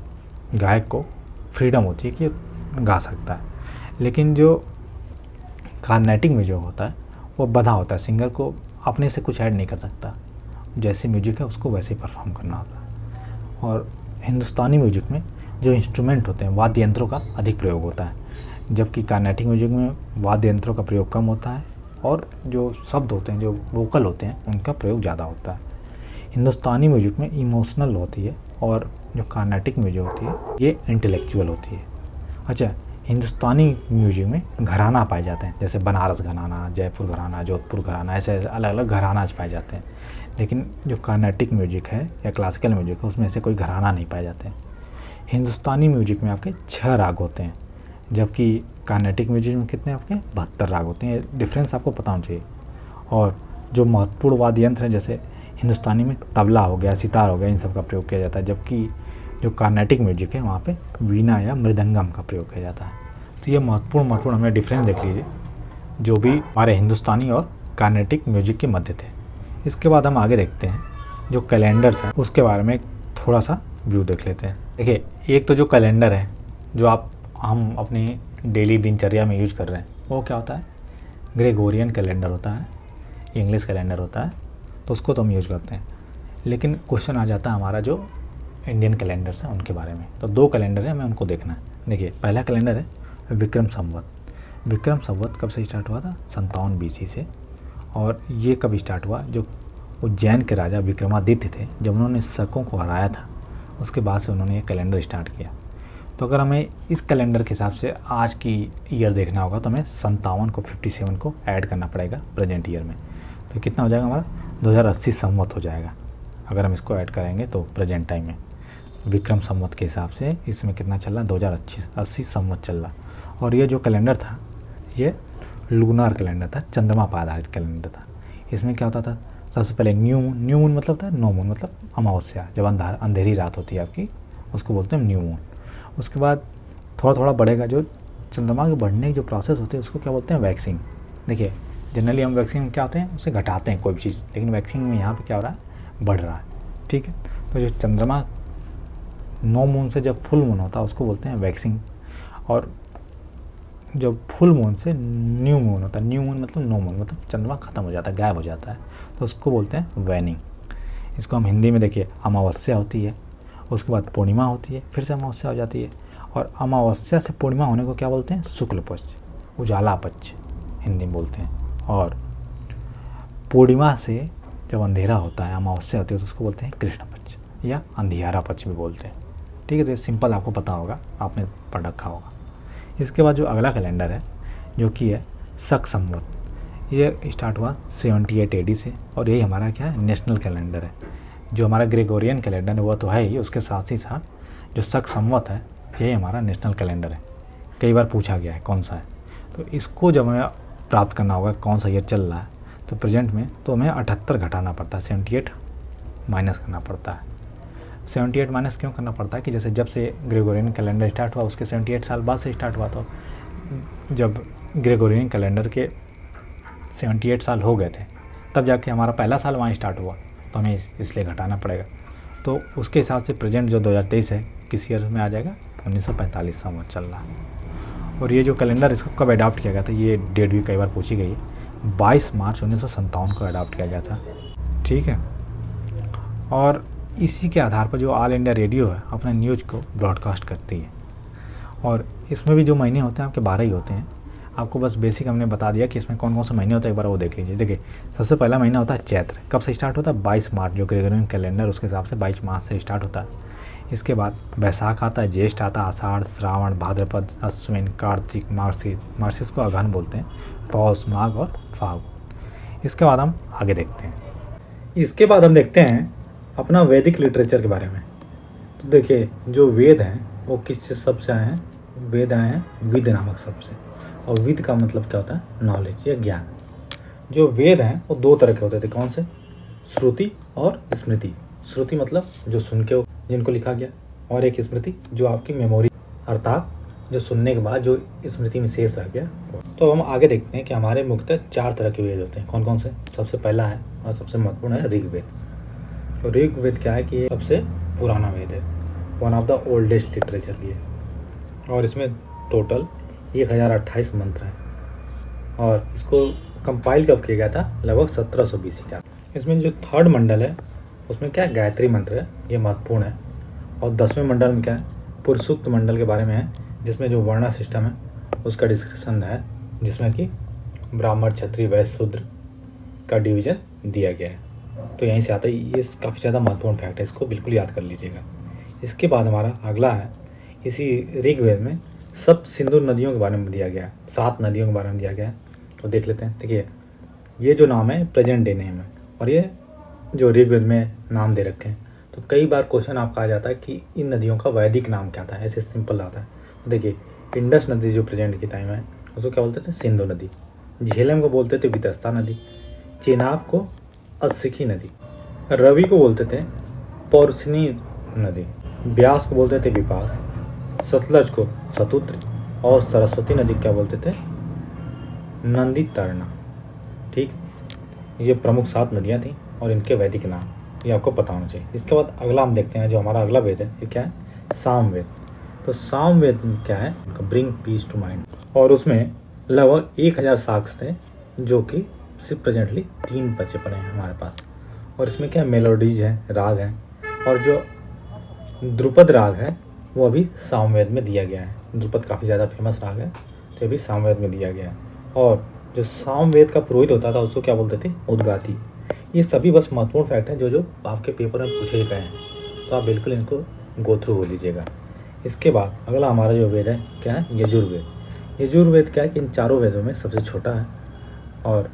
गायक को फ्रीडम होती है कि गा सकता है। लेकिन जो कार्नेटिक म्यूजिक होता है वो बंधा होता है, सिंगर को अपने से कुछ ऐड नहीं कर सकता, जैसी म्यूजिक है उसको वैसे ही परफॉर्म करना होता है। और हिंदुस्तानी म्यूजिक में जो इंस्ट्रूमेंट होते हैं, वाद्य यंत्रों का अधिक प्रयोग होता है, जबकि कार्नेटिक म्यूजिक में वाद्य यंत्रों का प्रयोग कम होता है और जो शब्द होते हैं, जो वोकल होते हैं, उनका प्रयोग ज़्यादा होता है। हिंदुस्तानी म्यूजिक में इमोशनल होती है और जो कार्नेटिक म्यूजिक होती है ये इंटेलेक्चुअल होती है। अच्छा, हिंदुस्तानी म्यूजिक में घराना पाए जाते हैं, जैसे बनारस घराना, जयपुर घराना, जोधपुर घराना, ऐसे अलग अलग घराना पाए जाते हैं। लेकिन जो कार्नेटिक म्यूजिक है या क्लासिकल म्यूजिक है उसमें ऐसे कोई घराना नहीं पाए जाते हैं। हिंदुस्तानी म्यूजिक में आपके 6 राग होते हैं, जबकि कार्नेटिक म्यूजिक में कितने आपके 72 राग होते हैं। डिफरेंस आपको पता होना चाहिए। और जो महत्वपूर्ण वाद्य यंत्र हैं, जैसे हिंदुस्तानी में तबला हो गया, सितार हो गया, इन सब का प्रयोग किया जाता है, जबकि जो कार्नेटिक म्यूजिक है वहाँ पे वीणा या मृदंगम का प्रयोग किया जाता है। तो ये महत्वपूर्ण हमें डिफरेंस देख लीजिए जो भी हमारे हिंदुस्तानी और कार्नेटिक म्यूजिक के मध्य थे। इसके बाद हम आगे देखते हैं जो कैलेंडर्स हैं उसके बारे में थोड़ा सा व्यू देख लेते हैं। देखिए, एक तो जो कैलेंडर है जो हम अपनी डेली दिनचर्या में यूज कर रहे हैं वो क्या होता है, ग्रेगोरियन कैलेंडर होता है, इंग्लिश कैलेंडर होता है, तो उसको तो हम यूज करते हैं। लेकिन क्वेश्चन आ जाता है हमारा जो इंडियन कैलेंडर्स हैं उनके बारे में। तो 2 कैलेंडर है, हमें उनको देखना है। देखिए, पहला कैलेंडर है विक्रम संवत। विक्रम संवत कब से स्टार्ट हुआ था, 57 BC से। और ये कब स्टार्ट हुआ, जो उज्जैन के राजा विक्रमादित्य थे, जब उन्होंने शकों को हराया था उसके बाद से उन्होंने ये कैलेंडर स्टार्ट किया। तो अगर हमें इस कैलेंडर के हिसाब से आज की ईयर देखना होगा तो हमें 57 को 57 को ऐड करना पड़ेगा प्रेजेंट ईयर में। तो कितना हो जाएगा हमारा 2080 संवत हो जाएगा अगर हम इसको ऐड करेंगे तो प्रेजेंट टाइम में। विक्रम संवत के हिसाब से इसमें कितना चल रहा है, 2080 संवत चल रहा। और ये जो कैलेंडर था ये लूनार कैलेंडर था, चंद्रमा पर आधारित कैलेंडर था। इसमें क्या होता था, सबसे पहले न्यू मून मतलब होता है नो मून मतलब अमावस्या, जब अंधेरी रात होती है आपकी, उसको बोलते हैं न्यू मून। उसके बाद थोड़ा थोड़ा बढ़ेगा, जो चंद्रमा के बढ़ने की जो प्रोसेस होती है उसको क्या बोलते हैं, वैक्सिंग। देखिए जनरली हम वैक्सिंग में क्या होते हैं, उसे घटाते हैं कोई भी चीज़, लेकिन वैक्सिंग में यहाँ पे क्या हो रहा है, बढ़ रहा है। ठीक है, तो जो चंद्रमा नो मून से जब फुल मून होता है उसको बोलते हैं वैक्सिंग, और जब फुल मून से न्यू मून होता है, न्यू मून मतलब नो मून मतलब चंद्रमा ख़त्म हो जाता है, गायब हो जाता है, तो उसको बोलते हैं वैनिंग। इसको हम हिंदी में देखिए अमावस्या होती है, उसके बाद पूर्णिमा होती है, फिर से अमावस्या हो जाती है, और अमावस्या से पूर्णिमा होने को क्या बोलते हैं, शुक्ल पक्ष, उजाला पक्ष हिंदी में बोलते हैं। और पूर्णिमा से जब अंधेरा होता है, अमावस्या होती है, तो उसको बोलते हैं कृष्ण पक्ष या अंधियारा पक्ष भी बोलते हैं। ठीक है, तो ये सिंपल आपको पता होगा, आपने पढ़ रखा होगा। इसके बाद जो अगला कैलेंडर है जो कि है शक संवत, ये स्टार्ट हुआ 78 AD से, और यही हमारा क्या है, नेशनल कैलेंडर है। जो हमारा ग्रेगोरियन कैलेंडर है वो तो है ही, उसके साथ ही साथ जो शक संवत है यही हमारा नेशनल कैलेंडर है। कई बार पूछा गया है कौन सा है, तो इसको जब हमें प्राप्त करना होगा कौन सा ईयर चल रहा है, तो प्रेजेंट में तो हमें 78 घटाना पड़ता है, 78 माइनस करना पड़ता है। 78 माइनस क्यों करना पड़ता है कि जैसे जब से ग्रेगोरियन कैलेंडर स्टार्ट हुआ उसके 78 साल बाद से स्टार्ट हुआ, तो जब ग्रेगोरियन कैलेंडर के 78 साल हो गए थे तब जाके हमारा पहला साल वहाँ स्टार्ट हुआ, तो हमें इसलिए घटाना पड़ेगा। तो उसके हिसाब से प्रेजेंट जो 2023 है किस ईयर में आ जाएगा, 1945 संवत चल रहा है। और ये जो कैलेंडर इसको कब अडॉप्ट किया गया था, ये डेट भी कई बार पूछी गई है, 22 मार्च 1957 को अडॉप्ट किया गया था। ठीक है, और इसी के आधार पर जो ऑल इंडिया रेडियो है अपना न्यूज़ को ब्रॉडकास्ट करती है। और इसमें भी जो महीने होते हैं आपके 12 ही होते हैं। आपको बस बेसिक हमने बता दिया कि इसमें कौन कौन से महीने होते हैं, एक बार वो देख लीजिए। देखिए सबसे पहला महीना होता है चैत्र, कब से स्टार्ट होता है, 22 मार्च, जो ग्रेगोरियन कैलेंडर उसके हिसाब से 22 मार्च से स्टार्ट होता है। इसके बाद बैसाख आता है, ज्येष्ठ आता है, आषाढ़, श्रावण, भाद्रपद, अश्विन, कार्तिक, मार्गशीर्ष को अगहन बोलते हैं, पौष, माघ और फाल्गुन। इसके बाद हम आगे देखते हैं। इसके बाद हम देखते हैं अपना वैदिक लिटरेचर के बारे में। तो देखिए जो वेद हैं वो किस शब्द से आए हैं, वेद आए हैं विद नामक शब्द से, और विद का मतलब क्या होता है, नॉलेज या ज्ञान। जो वेद हैं वो दो तरह के होते थे, कौन से, श्रुति और स्मृति। श्रुति मतलब जो सुन के जिनको लिखा गया, और एक स्मृति जो आपकी मेमोरी, अर्थात जो सुनने के बाद जो स्मृति में शेष रह गया। तो हम आगे देखते हैं कि हमारे मुख्यतः 4 तरह के वेद होते हैं, कौन कौन से। सबसे पहला है और सबसे महत्वपूर्ण है ऋग्वेद। तो ऋग्वेद क्या है कि ये सबसे पुराना वेद है, one of the oldest literature भी है, और इसमें टोटल 1028 मंत्र हैं, और इसको कंपाइल कब किया गया था, लगभग 1700 BC का। इसमें जो 3rd मंडल है उसमें क्या है, गायत्री मंत्र है, ये महत्वपूर्ण है। और 10वें मंडल में क्या है, पुरुषोक्त मंडल के बारे में है, जिसमें जो वर्ण सिस्टम है उसका डिस्क्रिप्शन है, जिसमें कि ब्राह्मण, क्षत्रिय, वैश्य, शूद्र का डिवीज़न दिया गया है। तो यहीं से आता है, ये काफ़ी ज़्यादा महत्वपूर्ण फैक्ट है, इसको बिल्कुल याद कर लीजिएगा। इसके बाद हमारा अगला है, इसी ऋग्वेद में सब सिंधु नदियों के बारे में दिया गया है, 7 नदियों के बारे में दिया गया है। तो देख लेते हैं। देखिए ये जो नाम है प्रेजेंट डे नेम है, और ये जो ऋग्वेद में नाम दे रखे हैं। तो कई बार क्वेश्चन आपका आ जाता है कि इन नदियों का वैदिक नाम क्या था, ऐसे सिंपल आता है। देखिए इंडस नदी जो प्रेजेंट की टाइम है उसको क्या बोलते थे, सिंधु नदी। झेलम को बोलते थे वितस्ता नदी, चेनाब को अस्सिकी नदी, रवि को बोलते थे पौरुषनी नदी, ब्यास को बोलते थे विपास, सतलज को सतुत्र, और सरस्वती नदी क्या बोलते थे, नंदी तरना। ठीक, ये प्रमुख 7 नदियाँ थीं और इनके वैदिक नाम ये आपको पता होना चाहिए। इसके बाद अगला हम देखते हैं, जो हमारा अगला वेद है ये क्या है, सामवेद। तो सामवेद क्या है, ब्रिंग पीस टू माइंड, और उसमें लगभग 1000 साक्ष थे, जो कि सिर्फ प्रेजेंटली 3 बचे पड़े हैं हमारे पास। और इसमें क्या मेलोडीज है, राग है, और जो ध्रुपद राग है वो अभी सामवेद में दिया गया है। ध्रुपद काफ़ी ज़्यादा फेमस राग है, तो अभी सामवेद में दिया गया है। और जो सामवेद का पुरोहित होता था उसको क्या बोलते थे, उद्गाती। ये सभी बस महत्वपूर्ण फैक्ट हैं जो आपके पेपर में पूछे गए हैं, तो आप बिल्कुल इनको गो थ्रू हो लीजिएगा। इसके बाद अगला हमारा जो वेद है क्या है, यजुर्वेद। यजुर्वेद क्या है कि इन 4 वेदों में सबसे छोटा है, और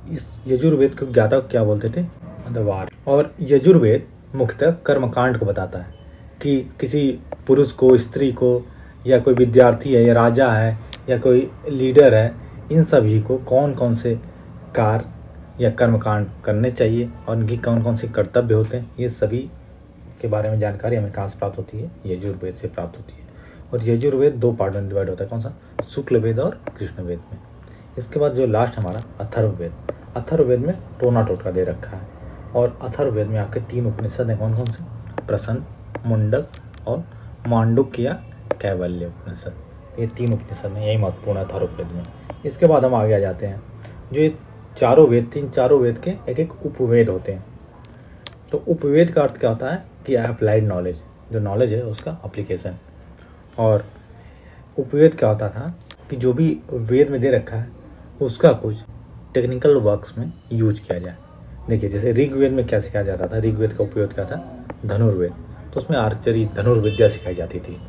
इस यजुर्वेद को ज्ञाता क्या बोलते थे, वार। और यजुर्वेद मुख्यतः कर्मकांड को बताता है कि किसी पुरुष को, स्त्री को या कोई विद्यार्थी है या राजा है या कोई लीडर है, इन सभी को कौन कौन से कार्य या कर्मकांड करने चाहिए और इनकी कौन कौन से कर्तव्य होते हैं, ये सभी के बारे में जानकारी हमें कहाँ से प्राप्त होती है? यजुर्वेद से प्राप्त होती है। और यजुर्वेद 2 पार्ट में डिवाइड होता है, कौन सा? शुक्ल वेद और कृष्ण वेद में। इसके बाद जो लास्ट हमारा अथर्ववेद, अथर्ववेद में टोना टोटका दे रखा है। और अथर्ववेद में आपके 3 उपनिषद हैं, कौन कौन से? प्रसन, मुंडक और मांडुक्य या कैवल्य उपनिषद। ये 3 उपनिषद हैं, यही महत्वपूर्ण है अथर्ववेद में। इसके बाद हम आगे आ जाते हैं, जो ये चारों वेद थे, इन चारों वेद के एक एक उपवेद होते हैं। तो उपवेद का अर्थ क्या होता है? कि अप्लाइड नॉलेज, जो नॉलेज है उसका अप्लीकेशन। और उपवेद क्या होता था? कि जो भी वेद में दे रखा है उसका कुछ टेक्निकल वर्क्स में यूज किया जाए। देखिए, जैसे ऋग्वेद में क्या सिखाया जाता था? ऋग्वेद का उपयोग क्या था? धनुर्वेद, तो उसमें आर्चरी, धनुर्विद्या सिखाई जाती थी।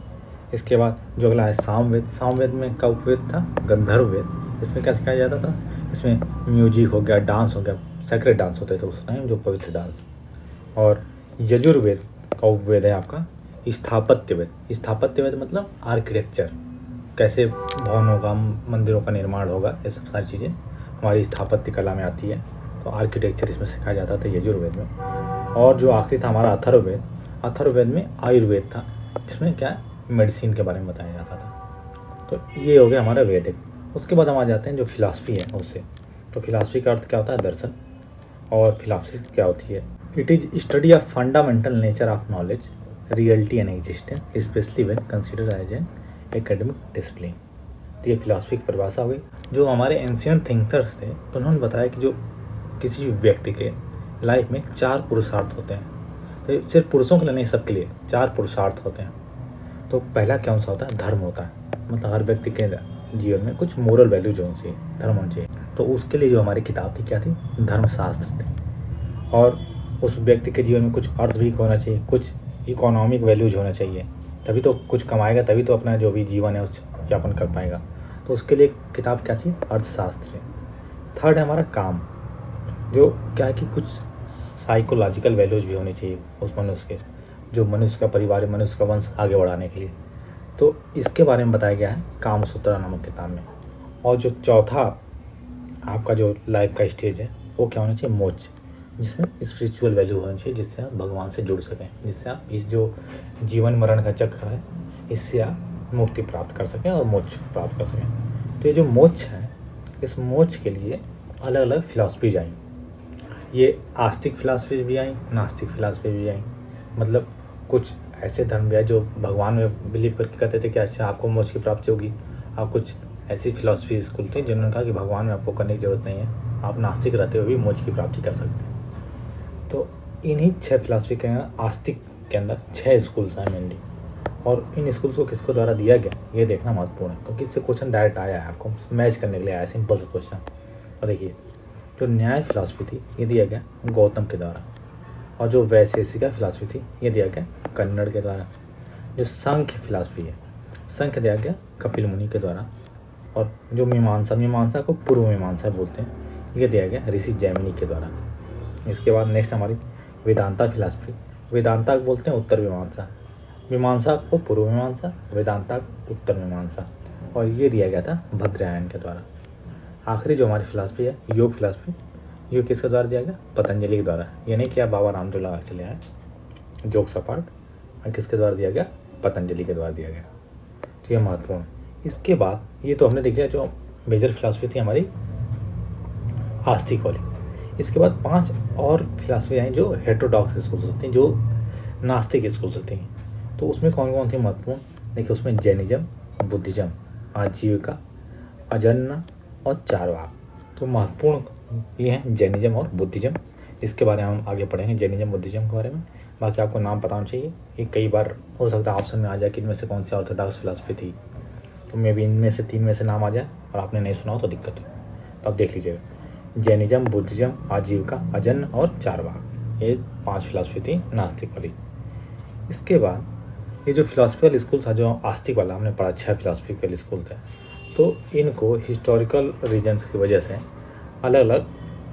इसके बाद जो अगला है सामवेद, सामवेद में का उपवेद था गंधर्व वेद। इसमें क्या सिखाया जाता था? इसमें म्यूजिक हो गया, डांस हो गया, सेक्रेट डांस होते थे उस टाइम, जो पवित्र डांस। और यजुर्वेद का उपवेद है आपका स्थापत्य वेद। स्थापत्य वेद मतलब आर्किटेक्चर, कैसे भवनों का, मंदिरों का निर्माण होगा, ये सब सारी चीज़ें हमारी स्थापत्य कला में आती है। तो आर्किटेक्चर इसमें सिखाया जाता था यजुर्वेद में। और जो आखिरी था हमारा अथर्ववेद, अथर्ववेद में आयुर्वेद था, जिसमें क्या मेडिसिन के बारे में बताया जाता था। तो ये हो गया हमारा वैदिक। उसके बाद हम आ जाते हैं जो फिलॉसफी है उससे। तो फिलॉसफी का अर्थ क्या होता है? दर्शन। और फिलॉसफी क्या होती है? It is study of fundamental nature of knowledge, reality and existence, especially when considered as an academic discipline. तो ये फिलॉसफी की परिभाषा हुई। जो हमारे एंशियंट थिंकर्स थे, तो उन्होंने बताया कि जो किसी भी व्यक्ति के लाइफ में 4 पुरुषार्थ होते हैं। तो सिर्फ पुरुषों के लिए नहीं, सबके लिए 4 पुरुषार्थ होते हैं। तो पहला कौन सा होता है? धर्म होता है। मतलब हर व्यक्ति के जीवन में कुछ मोरल वैल्यूज होनी चाहिए, धर्म होना चाहिए। तो उसके लिए जो हमारी किताब थी क्या थी? धर्मशास्त्र थी। और उस व्यक्ति के जीवन में कुछ अर्थ भी होना चाहिए, कुछ इकोनॉमिक वैल्यूज होना चाहिए, तभी तो कुछ कमाएगा, तभी तो अपना जो भी जीवन है उस यापन कर पाएगा। तो उसके लिए किताब क्या थी? अर्थशास्त्र। थर्ड है हमारा काम, जो क्या है कि कुछ साइकोलॉजिकल वैल्यूज भी होनी चाहिए उस मनुष्य के, जो मनुष्य का परिवार, मनुष्य का वंश आगे बढ़ाने के लिए। तो इसके बारे में बताया गया है कामसूत्रा नामक किताब में। और जो चौथा आपका जो लाइफ का स्टेज है वो क्या होना चाहिए? मोक्ष, जिसमें स्पिरिचुअल वैल्यू होनी चाहिए, जिससे आप भगवान से जुड़ सकें, जिससे आप इस जो जीवन मरण का चक्र है इससे आप मुक्ति प्राप्त कर सकें और मोक्ष प्राप्त कर सकें। तो ये जो मोक्ष है, इस मोक्ष के लिए अलग अलग फिलॉसफीज आई। ये आस्तिक फिलॉसफीज भी आई, नास्तिक फिलॉसफी भी आई। मतलब कुछ ऐसे धर्म भी आए जो भगवान में बिलीव करके कहते थे कि अच्छा आपको मोक्ष की प्राप्ति होगी। आप कुछ ऐसी फिलॉसफी स्कूल थे जिन्होंने कहा कि भगवान में आपको करने की ज़रूरत नहीं है, आप नास्तिक रहते हुए भी मोक्ष की प्राप्ति कर सकते हैं। तो इन्हीं 6 फिलॉसफी के आस्तिक के अंदर 6 स्कूल्स हैं मेनली। और इन स्कूल्स को किसको द्वारा दिया गया ये देखना महत्वपूर्ण है, क्योंकि इससे क्वेश्चन डायरेक्ट आया है, आपको मैच करने के लिए आया, सिंपल सा क्वेश्चन। और देखिए, जो न्याय फिलॉसफी थी ये दिया गया गौतम के द्वारा। और जो वैशेषिका फिलॉसफी थी ये दिया गया कन्नड़ के द्वारा। जो सांख्य फिलॉसफी है, सांख्य दिया गया कपिल मुनि के द्वारा। और जो मीमांसा को पूर्व मीमांसा बोलते हैं, ये दिया गया ऋषि जैमिनी के द्वारा। इसके बाद नेक्स्ट हमारी वेदांता फिलॉसफी। वेदांता को बोलते हैं उत्तर मीमांसा, मीमांसा को पूर्व मीमांसा, वेदांता को उत्तर मीमांसा। और ये दिया गया था भद्रायन के द्वारा। आखिरी जो हमारी फिलॉसफी है योग फिलॉसफी, योग किसके द्वारा दिया गया? पतंजलि के द्वारा। ये नहीं कि आप बाबा रामदेव लगा चले आए, जोक सपाट, और किसके द्वारा दिया गया? पतंजलि के द्वारा दिया गया। तो ये महत्वपूर्ण। इसके बाद ये तो हमने देख लिया जो मेजर फिलॉसफी थी हमारी आस्तिक वाली। इसके बाद 5 और फिलॉसफी आई जो हेटेरोडॉक्स स्कूल्स होती हैं, जो नास्तिक स्कूल्स होती हैं। तो उसमें कौन कौन थी महत्वपूर्ण? देखिए, उसमें जैनिज्म, बुद्धिज्म, आजीविका, अजन्ना और चारवाक। तो महत्वपूर्ण ये हैं जैनिज्म और बुद्धिज्म। इसके बारे में हम आगे पढ़ेंगे, जैनिज्म बुद्धिज्म के बारे में। बाकी आपको नाम पता होना चाहिए। ये कई बार हो सकता है ऑप्शन में आ जाए कि इनमें से कौन सी ऑर्थोडॉक्स फिलॉसफी थी, तो मे भी इनमें से 3 में से नाम आ जाए और आपने नहीं सुना हो तो दिक्कत है। तो आप देख लीजिएगा, जैनिज्म, बुद्धिज्म, आजीविका, अजन्ना और चारवाक, ये 5 फिलॉसफी थी नास्तिक वाली। इसके बाद ये जो फिलॉसफिकल स्कूल था, जो आस्तिक वाला हमने पढ़ा, 6 फिलॉसफिकल स्कूल थे, तो इनको हिस्टोरिकल रीजन्स की वजह से अलग अलग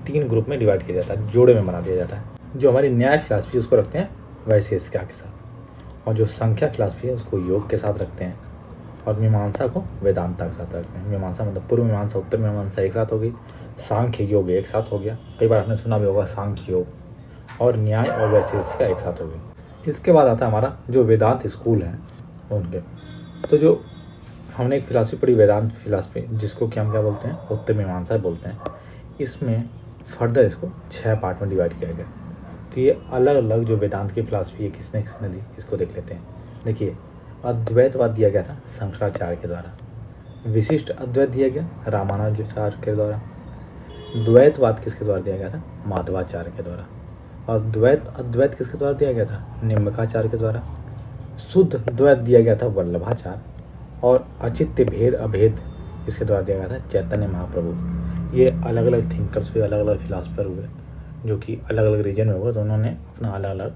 3 ग्रुप में डिवाइड किया जाता है, जोड़े में बना दिया जाता है। जो हमारी न्याय फिलॉसफी उसको रखते हैं वैशेषिका के साथ, और जो संख्या फिलॉसफी है उसको योग के साथ रखते हैं, और मीमांसा को वेदांता के साथ रखते हैं। मीमांसा मतलब पूर्व मीमांसा, उत्तर मीमांसा एक साथ हो गई, सांख्य योग एक साथ हो गया, कई बार आपने सुना भी होगा सांख्य योग, और न्याय और वैशेषिक एक साथ हो गई। इसके बाद आता है हमारा जो वेदांत स्कूल है उनके। तो जो हमने एक फिलासफी पढ़ी वेदांत फिलासफी, जिसको कि हम क्या बोलते हैं, उत्तर मीमांसा बोलते हैं। इसमें फर्दर इसको 6 पार्ट में डिवाइड किया गया। तो ये अलग अलग जो वेदांत की फिलासफी है किसने किसने दी, इसको देख लेते हैं। देखिए, अद्वैतवाद दिया गया था शंकराचार्य के द्वारा, विशिष्ट अद्वैत दिया गया रामानुजाचार्य के द्वारा, द्वैतवाद किसके द्वारा दिया गया था, माधवाचार्य के द्वारा, और अद्वैत किसके द्वारा दिया गया था, निम्बकाचार्य के द्वारा, शुद्ध द्वैत दिया गया था वल्लभाचार्य, और अचित्य भेद अभेद इसके द्वारा दिया गया था चैतन्य महाप्रभु। ये अलग अलग थिंकर्स हुए, अलग अलग फिलासफर हुए, जो कि अलग अलग रीजन में हुए, तो उन्होंने अपना अलग अलग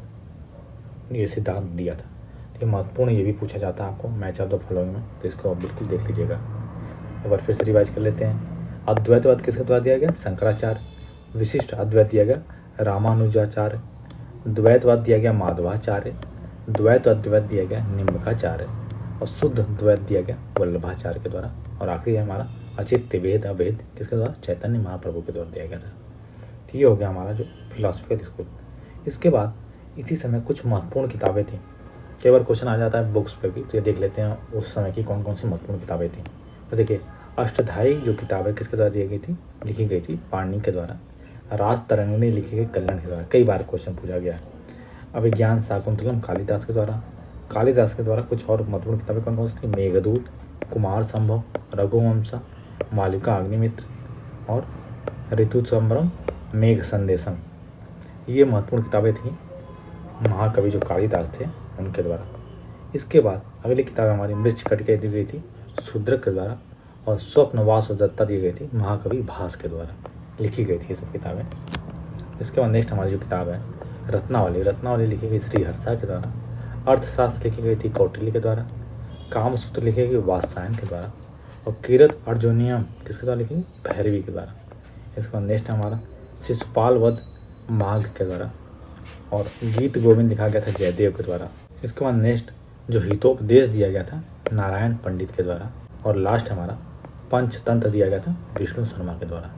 ये सिद्धांत दिया था। तो महत्वपूर्ण ये भी पूछा जाता है आपको मैच ऑफ द फॉलोइंग में, तो इसको आप बिल्कुल देख लीजिएगा। एक बार फिर से रिवाइज कर लेते हैं। अद्वैतवाद किसके द्वारा दिया गया, शंकराचार्य, विशिष्ट अद्वैत दिया गया रामानुजाचार्य, द्वैतवाद दिया गया माधवाचार्य, द्वैत अद्वैत दिया गया निम्बकाचार्य, और शुद्ध द्वैत दिया गया वल्लभाचार्य के द्वारा, और आखिरी है हमारा अचित्य भेद अभेद किसके द्वारा, चैतन्य महाप्रभु के द्वारा दिया गया था। तो ये हो गया हमारा जो फिलोसफिकल स्कूल। इसके बाद इसी समय कुछ महत्वपूर्ण किताबें थी। कई बार क्वेश्चन आ जाता है बुक्स पे भी, तो ये देख लेते हैं उस समय की कौन कौन सी महत्वपूर्ण किताबें थी। तो देखिए, अष्टधाई जो किताब है किसके द्वारा दी गई थी, लिखी गई थी पाणिनि के द्वारा। राज तरंगिणी लिखी गई कल्याण के द्वारा, कई बार क्वेश्चन पूछा गया है। अभिज्ञान शाकुंतलम कालिदास के द्वारा। कालिदास के द्वारा कुछ और महत्वपूर्ण किताबें कौन कौन सी थी, मेघदूत, कुमार संभव, रघुवंशा, मालिका अग्निमित्र, और ऋतुसंभ्रम, मेघ संदेशम। ये महत्वपूर्ण किताबें थीं महाकवि जो कालिदास थे उनके द्वारा। इसके बाद अगली किताब हमारी मृच्छकटिका दी गई थी शूद्रक के द्वारा, और स्वप्नवास दत्ता दी गई थी महाकवि भास के द्वारा, लिखी गई थी ये सब किताबें। इसके बाद नेक्स्ट हमारी जो किताब है रत्नावली लिखी गई श्रीहर्षा के द्वारा, अर्थशास्त्र लिखी गई थी कौटिल्य के द्वारा, कामसूत्र लिखी गई वात्सायन के द्वारा, और किरत अर्जुनियम किसके द्वारा लिखी गई, भैरवी के द्वारा। इसके बाद नेक्स्ट हमारा शिशुपाल वध माघ के द्वारा, और गीत गोविंद लिखा गया था जयदेव के द्वारा। इसके बाद नेक्स्ट जो हितोपदेश दिया गया था नारायण पंडित के द्वारा, और लास्ट हमारा पंचतंत्र दिया गया था विष्णु शर्मा के द्वारा।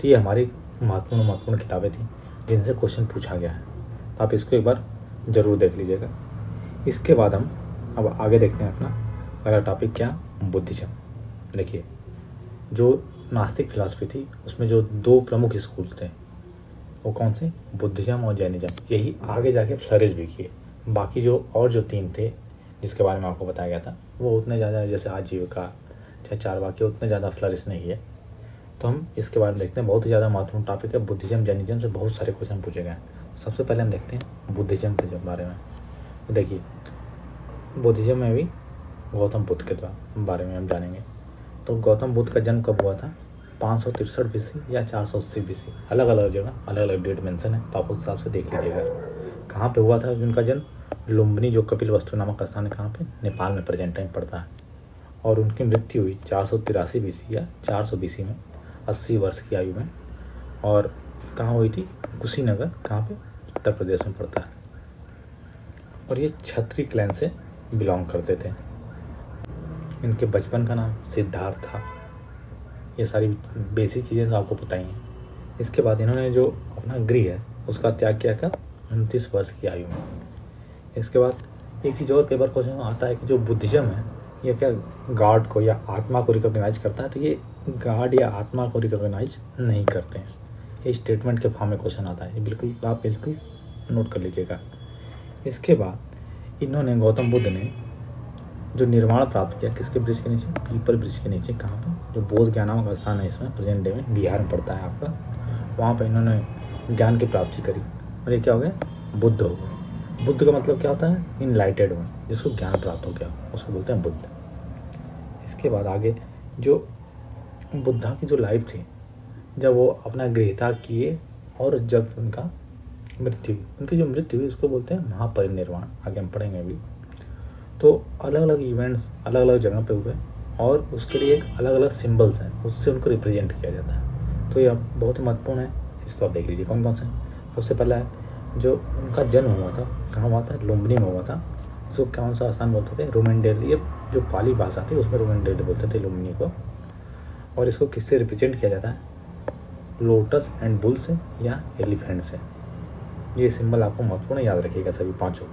तो ये हमारी महत्वपूर्ण किताबें थी जिनसे क्वेश्चन पूछा गया है, तो आप इसको एक बार ज़रूर देख लीजिएगा। इसके बाद हम अब आगे देखते हैं अपना अगला टॉपिक क्या, बुद्धिज्म। देखिए, जो नास्तिक फिलासफी थी उसमें जो 2 प्रमुख स्कूल थे वो कौन से, बुद्धिज्म और जैनिज्म। यही आगे जाके फ्लरिश भी किए। बाकी जो और जो 3 थे जिसके बारे में आपको बताया गया था वो उतने ज़्यादा, जैसे आजीविका चाहे चारवाकी, उतने ज़्यादा फ्लरिश नहीं है। तो हम इसके बारे में देखते हैं। बहुत ही ज़्यादा महत्वपूर्ण टॉपिक है बुद्धिज्म जैनिज्म से, बहुत सारे क्वेश्चन पूछे गए हैं। सबसे पहले हम देखते हैं बुद्धिज्म के बारे में। तो देखिए, बुद्धिज्म में भी गौतम बुद्ध के बारे में हम जानेंगे। तो गौतम बुद्ध का जन्म कब हुआ था, 563 BC या 480 BC, अलग अलग जगह अलग अलग डेट मेंशन है, तो आप उस हिसाब से देख लीजिएगा कहाँ पे हुआ था उनका जन्म। लुम्बिनी जो कपिलवस्तु नामक स्थान है, कहाँ पे, नेपाल में प्रेजेंट टाइम पड़ता है। और उनकी मृत्यु हुई 483 BC या 400 BC में, 80 वर्ष की आयु में। और कहाँ हुई थी, कुशीनगर, कहाँ पे, उत्तर प्रदेश में पड़ता है। और ये क्षत्रिय क्लैन से बिलोंग करते थे। इनके बचपन का नाम सिद्धार्थ था। ये सारी बेसिक चीज़ें तो आपको पता ही हैं। इसके बाद इन्होंने जो अपना गृह है उसका त्याग किया था 29 वर्ष की आयु में। इसके बाद एक चीज़ और कई बार क्वेश्चन आता है कि जो बुद्धिज्म है ये क्या गॉड को या आत्मा को रिकॉग्नाइज करता है, तो ये गॉड या आत्मा को रिकॉग्नाइज नहीं करते हैं। ये स्टेटमेंट के फॉर्म में क्वेश्चन आता है, बिल्कुल आप बिल्कुल नोट कर लीजिएगा। इसके बाद इन्होंने गौतम बुद्ध ने जो निर्वाण प्राप्त किया किसके वृक्ष के नीचे, पीपल वृक्ष के नीचे, कहाँ पे, जो बोध ज्ञान नामक स्थान है इसमें प्रेजेंट डे में बिहार में पड़ता है आपका, वहाँ पर इन्होंने ज्ञान की प्राप्ति करी और ये क्या हो गया, बुद्ध हो गए। बुद्ध का मतलब क्या होता है, इनलाइटेड वन, जिसको ज्ञान प्राप्त हो गया उसको बोलते हैं बुद्ध। इसके बाद आगे जो बुद्धा की जो लाइफ थी, जब वो अपना गृहत्याग किए और जब उनका मृत्यु, उनकी जो मृत्यु हुई उसको बोलते हैं महापरिनिर्वाण, आगे हम पढ़ेंगे अभी। तो अलग अलग इवेंट्स अलग अलग जगह पे हुए और उसके लिए एक अलग अलग सिंबल्स हैं, उससे उनको रिप्रेजेंट किया जाता है। तो ये बहुत ही महत्वपूर्ण है, इसको आप देख लीजिए कौन कौन से हैं। सबसे पहला है जो उनका जन्म हुआ था, कहाँ हुआ था, लुम्बिनी में हुआ था, इसको कौन सा स्थान बोलते थे? रोमेंडेल। ये जो पाली भाषा थी उसमें रोमेंडेल बोलते थे लुम्बिनी को। और इसको किससे रिप्रेजेंट किया जाता है? लोटस एंड बुल से या एलिफेंट से। ये सिंबल आपको महत्वपूर्ण याद रखिएगा सभी पांचों।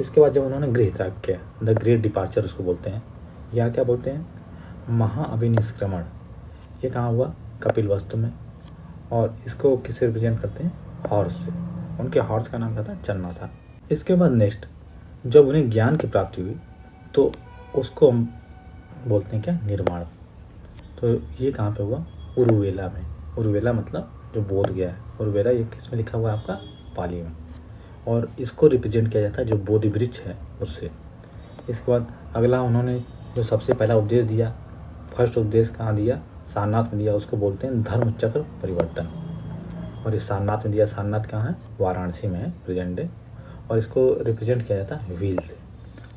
इसके बाद जब उन्होंने गृह त्याग किया, द ग्रेट डिपार्चर उसको बोलते हैं, या क्या बोलते हैं? महाअभिनिष्क्रमण। ये कहाँ हुआ? कपिलवस्तु में। और इसको किससे रिप्रेजेंट करते हैं? हॉर्स से। उनके हॉर्स का नाम क्या था? चन्ना था। इसके बाद नेक्स्ट, जब उन्हें ज्ञान की प्राप्ति हुई तो उसको हम बोलते हैं क्या? निर्माण। तो ये कहाँ पे हुआ? उरुवेला में। उरुवेला मतलब जो बोध गया है। उरुवेला ये किस में लिखा हुआ है आपका? पाली में। और इसको रिप्रेजेंट किया जाता है जो बोधि वृक्ष है उससे। इसके बाद अगला उन्होंने जो सबसे पहला उपदेश दिया, फर्स्ट उपदेश कहाँ दिया? सारनाथ में दिया। उसको बोलते हैं धर्म चक्र परिवर्तन। और इस सारनाथ में दिया। सारनाथ कहाँ है? वाराणसी में है प्रेजेंट डे। और इसको रिप्रेजेंट किया जाता है व्हील से।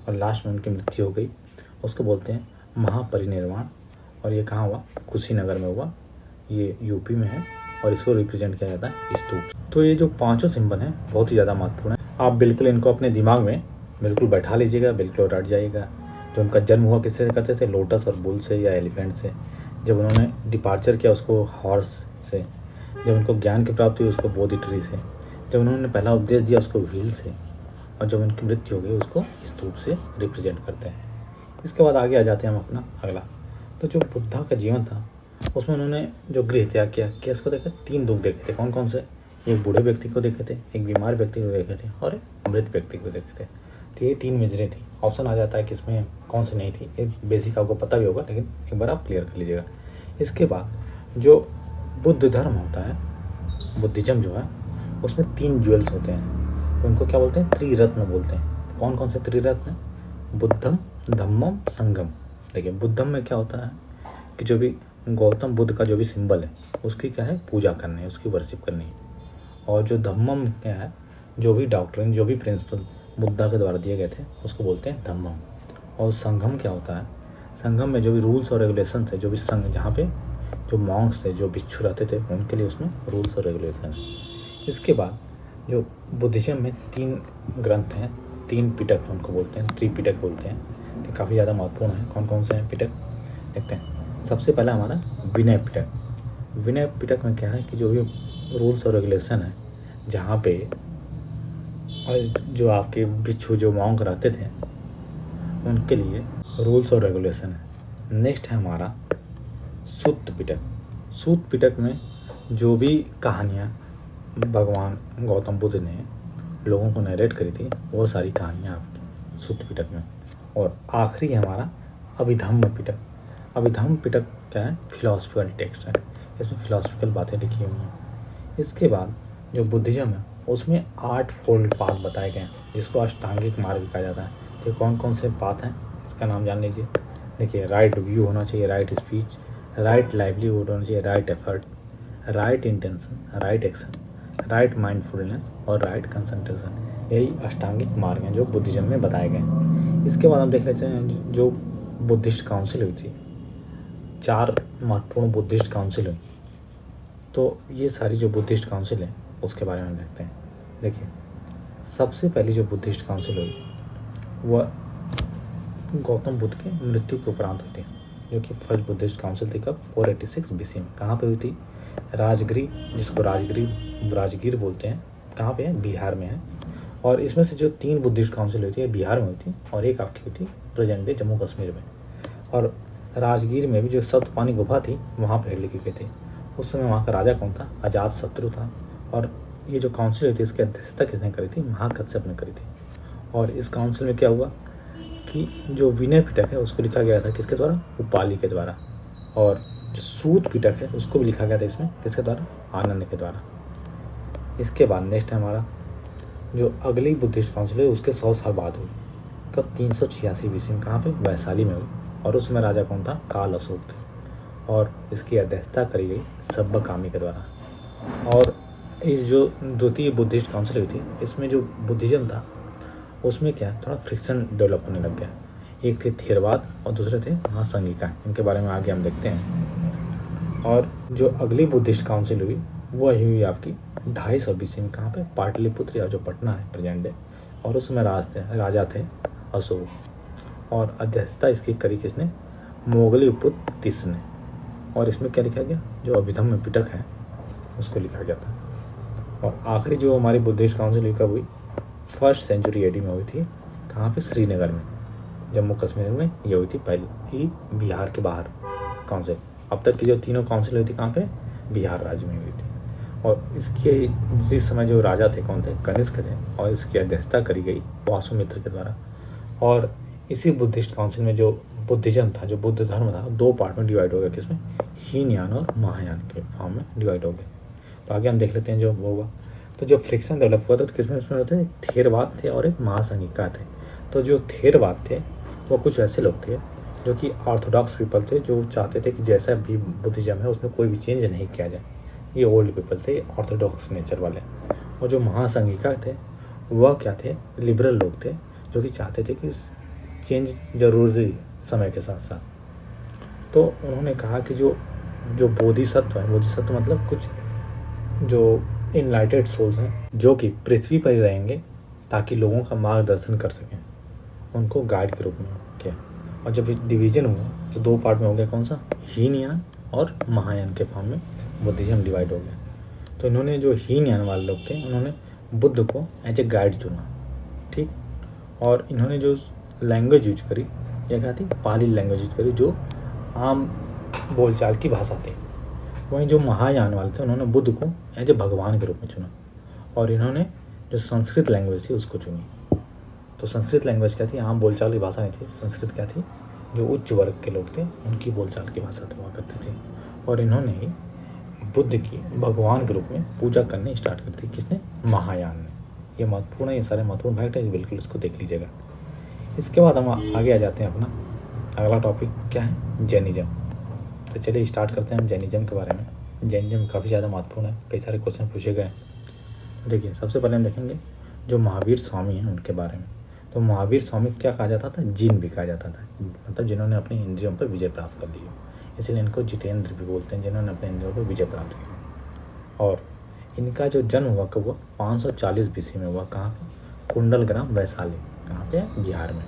और लास्ट में उनकी मृत्यु हो गई, उसको बोलते हैं महापरिनिर्वाण। और ये कहाँ हुआ? कुशीनगर में हुआ। ये यूपी में है। और इसको रिप्रेजेंट किया जाता है स्तूप। तो ये जो पांचों सिंबल हैं बहुत ही ज़्यादा महत्वपूर्ण है। आप बिल्कुल इनको अपने दिमाग में बिल्कुल बैठा लीजिएगा, बिल्कुल रट जाइएगा। जो उनका जन्म हुआ किससे करते थे? लोटस और बुल से या एलिफेंट से। जब उन्होंने डिपार्चर किया उसको हॉर्स से। जब उनको ज्ञान की प्राप्ति हुई उसको बोधि ट्री से। जब उन्होंने पहला उपदेश दिया उसको व्हील से। और जब उनकी मृत्यु हो गई उसको स्तूप से रिप्रेजेंट करते हैं। इसके बाद आगे आ जाते हैं हम अपना अगला। तो जो बुद्धा का जीवन था उसमें उन्होंने जो गृह त्याग किया, इसको देखे 3 दुख देखे थे। कौन कौन से? एक बूढ़े व्यक्ति को देखे थे, एक बीमार व्यक्ति को देखे थे, और एक मृत व्यक्ति को देखे थे। तो ये 3 मेजरें थी। ऑप्शन आ जाता है कि इसमें कौन सी नहीं थी। ये बेसिक आपको पता भी होगा, लेकिन एक बार आप क्लियर कर लीजिएगा। इसके बाद जो बुद्ध धर्म होता है, बुद्धिज्म जो है, उसमें 3 ज्वेल्स होते हैं। तो उनको क्या बोलते हैं? त्रिरत्न बोलते हैं। कौन कौन से त्रिरत्न? बुद्धम, धम्मम, संगम। देखिए बुद्धम में क्या होता है कि जो भी गौतम बुद्ध का जो भी सिंबल है उसकी क्या है? पूजा करनी है, उसकी वर्शिप करनी है। और जो धम्मम क्या है? जो भी डॉक्ट्रिन, जो भी प्रिंसिपल बुद्धा के द्वारा दिए गए थे उसको बोलते हैं धम्मम। और संगम क्या होता है? संगम में जो भी रूल्स और रेगुलेशन थे, जो भी संघ, जहाँ पे जो मॉन्क्स थे, जो भिक्षु रहते थे, उनके लिए उसमें रूल्स और रेगुलेशन है। इसके बाद जो बुद्धिज्म में 3 ग्रंथ हैं, 3 पिटक हैं, उनको बोलते हैं त्रिपिटक बोलते हैं। तो काफ़ी ज़्यादा महत्वपूर्ण है। कौन कौन से हैं पिटक? देखते हैं। सबसे पहला हमारा विनय पिटक। विनय पिटक में क्या है कि जो भी रूल्स और रेगुलेशन है, जहाँ पे और जो आपके भिक्षु जो मॉन्क रहते थे उनके लिए रूल्स और रेगुलेशन है। नेक्स्ट है हमारा सूत पिटक। सूत पिटक में जो भी कहानियाँ भगवान गौतम बुद्ध ने लोगों को नरेट करी थी वो सारी कहानियाँ आपकी सूत पिटक में। और आखिरी है हमारा अभिधम्म पिटक। अभिधम्म पिटक क्या है? फिलॉसफिकल टेक्स्ट है। इसमें फिलॉसफिकल बातें लिखी हुई हैं। इसके बाद जो बुद्धिज्म है उसमें 8 फोल्ड पाथ बताए गए हैं, जिसको अष्टांगिक मार्ग कहा जाता है। तो कौन कौन से पाथ हैं इसका नाम जान लीजिए। देखिए, राइट व्यू होना चाहिए, राइट स्पीच, राइट लाइवलीहुड होना चाहिए, right effort, right intention, right action, right mindfulness और राइट कंसंट्रेशन। यही अष्टांगिक मार्ग हैं जो बुद्धिज्म में बताए गए हैं। इसके बाद हम देख लेते हैं जो बुद्धिस्ट काउंसिल हुई थी। 4 महत्वपूर्ण बुद्धिस्ट काउंसिल हुई। तो ये सारी जो बुद्धिस्ट काउंसिल है उसके बारे में देखते हैं। देखिए, सबसे पहली जो बुद्धिस्ट काउंसिल हुई वह गौतम बुद्ध के मृत्यु के उपरांत हुई थी, जो कि फर्स्ट बुद्धिस्ट काउंसिल थी। कब? 486 BC में। कहाँ पे हुई थी? राजगिरी, जिसको राजगीर बोलते हैं। कहाँ पे है? बिहार में है। और इसमें से जो 3 बुद्धिस्ट काउंसिल हुई थी बिहार में हुई थी, और एक आपकी हुई थी प्रेजेंट डे जम्मू कश्मीर में। और राजगीर में भी जो सप्तपानी गुफा थी वहाँ पर लिखी गई थी। उस समय वहाँ का राजा कौन था? अजातशत्रु था। और ये जो काउंसिल हुई थी इसकी अध्यक्षता किसने करी थी? महाकश्यप ने करी थी। और इस काउंसिल में क्या हुआ कि जो विनय पिटक है उसको लिखा गया था किसके द्वारा? उपाली के द्वारा। और जो सूत पिटक है उसको भी लिखा गया था इसमें किसके द्वारा? आनंद के द्वारा। इसके बाद नेक्स्ट है हमारा जो अगली बुद्धिस्ट काउंसिल है उसके 100 साल बाद हुई। कब? 386 BC में। कहाँ पे? वैशाली में हुई। और उसमें राजा कौन था? काल अशोक थे। और इसकी अध्यक्षता करी गई सब्बकामी के द्वारा। और इस जो द्वितीय बुद्धिस्ट काउंसिल हुई थी इसमें जो बुद्धिज्म था उसमें क्या है, थोड़ा फ्रिक्शन डेवलप होने लग गया। एक थे थेरवाद और दूसरे थे महासंघिका। इनके बारे में आगे हम देखते हैं। और जो अगली बुद्धिस्ट काउंसिल हुई वह हुई आपकी 250 BC में। कहाँ पे? पाटलिपुत्र, या जो पटना है प्रेजेंट डे, और उस समय राजा थे अशोक, और अध्यक्षता इसकी करी किसने? मोगली उपपुत्र तिस ने। और इसमें क्या लिखा गया? जो अभिधम्म पिटक है उसको लिखा गया था। और आखिरी जो हमारी बुद्धिस्ट काउंसिल कब हुई? 1st सेंचुरी AD में हुई थी। कहाँ पे? श्रीनगर में, जम्मू कश्मीर में ये हुई थी पहली, बिहार के बाहर काउंसिल। अब तक की जो तीनों काउंसिल हुई थी कहाँ पे? बिहार राज्य में हुई थी। और इसके जिस समय जो राजा थे कौन थे? कनिष्क थे, और इसकी अध्यक्षता करी गई वासुमित्र के द्वारा। और इसी बुद्धिस्ट काउंसिल में जो बुद्धिज्म था, जो बुद्ध धर्म था, 2 पार्ट में डिवाइड हो गया। किसमें? हीनयान और महायान के फॉर्म में डिवाइड हो गए। तो आगे हम देख लेते हैं जो होगा। तो जो फ्रिक्शन डेवलप हुआ था तो किसमें उसमें होते? थेरवाद थे और एक महासंघिका थे। तो जो थेरवाद थे वो कुछ ऐसे लोग थे जो कि ऑर्थोडॉक्स पीपल थे, जो चाहते थे कि जैसा भी बुद्धिज्म है उसमें कोई भी चेंज नहीं किया जाए। ये ओल्ड पीपल थे, ऑर्थोडॉक्स नेचर वाले। और जो महासंघिका थे वह क्या थे? लिबरल लोग थे, जो कि चाहते थे कि चेंज जरूरी समय के साथ साथ। तो उन्होंने कहा कि जो बोधिसत्व है, बोधिसत्व मतलब कुछ जो इनलाइटेड सोल्स हैं जो कि पृथ्वी पर ही रहेंगे ताकि लोगों का मार्गदर्शन कर सकें, उनको गाइड के रूप में किया। और जब डिवीजन हुआ तो 2 पार्ट में हो गया। कौन सा? हीनयान और महायान के फॉर्म में बुद्धिज्म डिवाइड हो गया। तो इन्होंने जो हीनयान वाले लोग थे उन्होंने बुद्ध को एज ए गाइड चुना, ठीक। और इन्होंने जो लैंग्वेज यूज करी, यह क्या थी? पाली लैंग्वेज यूज करी, जो आम बोलचाल की भाषा थी। वहीं जो महायान वाले थे उन्होंने बुद्ध को एज ए भगवान के रूप में चुना, और इन्होंने जो संस्कृत लैंग्वेज थी उसको चुनी। तो संस्कृत लैंग्वेज क्या थी? आम बोलचाल की भाषा नहीं थी। संस्कृत क्या थी? जो उच्च वर्ग के लोग थे उनकी बोलचाल की भाषा हुआ करती थी। और इन्होंने ही बुद्ध की भगवान के रूप में पूजा करनी स्टार्ट कर दी। किसने? महायान ने। ये महत्वपूर्ण है, ये सारे महत्वपूर्ण फैक्ट है, बिल्कुल इसको देख लीजिएगा। इसके बाद हम आगे आ जाते हैं। अपना अगला टॉपिक क्या है? जैनिज्म। तो चलिए स्टार्ट करते हैं हम जैनिज्म के बारे में। जैनिज्म काफ़ी ज़्यादा महत्वपूर्ण है, कई सारे क्वेश्चन पूछे गए। देखिए, सबसे पहले हम देखेंगे जो महावीर स्वामी हैं उनके बारे में। तो महावीर स्वामी क्या कहा जाता था? जिन भी कहा जाता था, मतलब जिन्होंने अपनी इंद्रियों पर विजय प्राप्त कर ली हो, इसलिए इनको जितेंद्र भी बोलते हैं, जिन्होंने अपने इंद्रियों पर विजय प्राप्त की। और इनका जो जन्म हुआ कब हुआ? 540 BC में हुआ। कहाँ पे? कुंडल ग्राम वैशाली। कहाँ पे? बिहार में।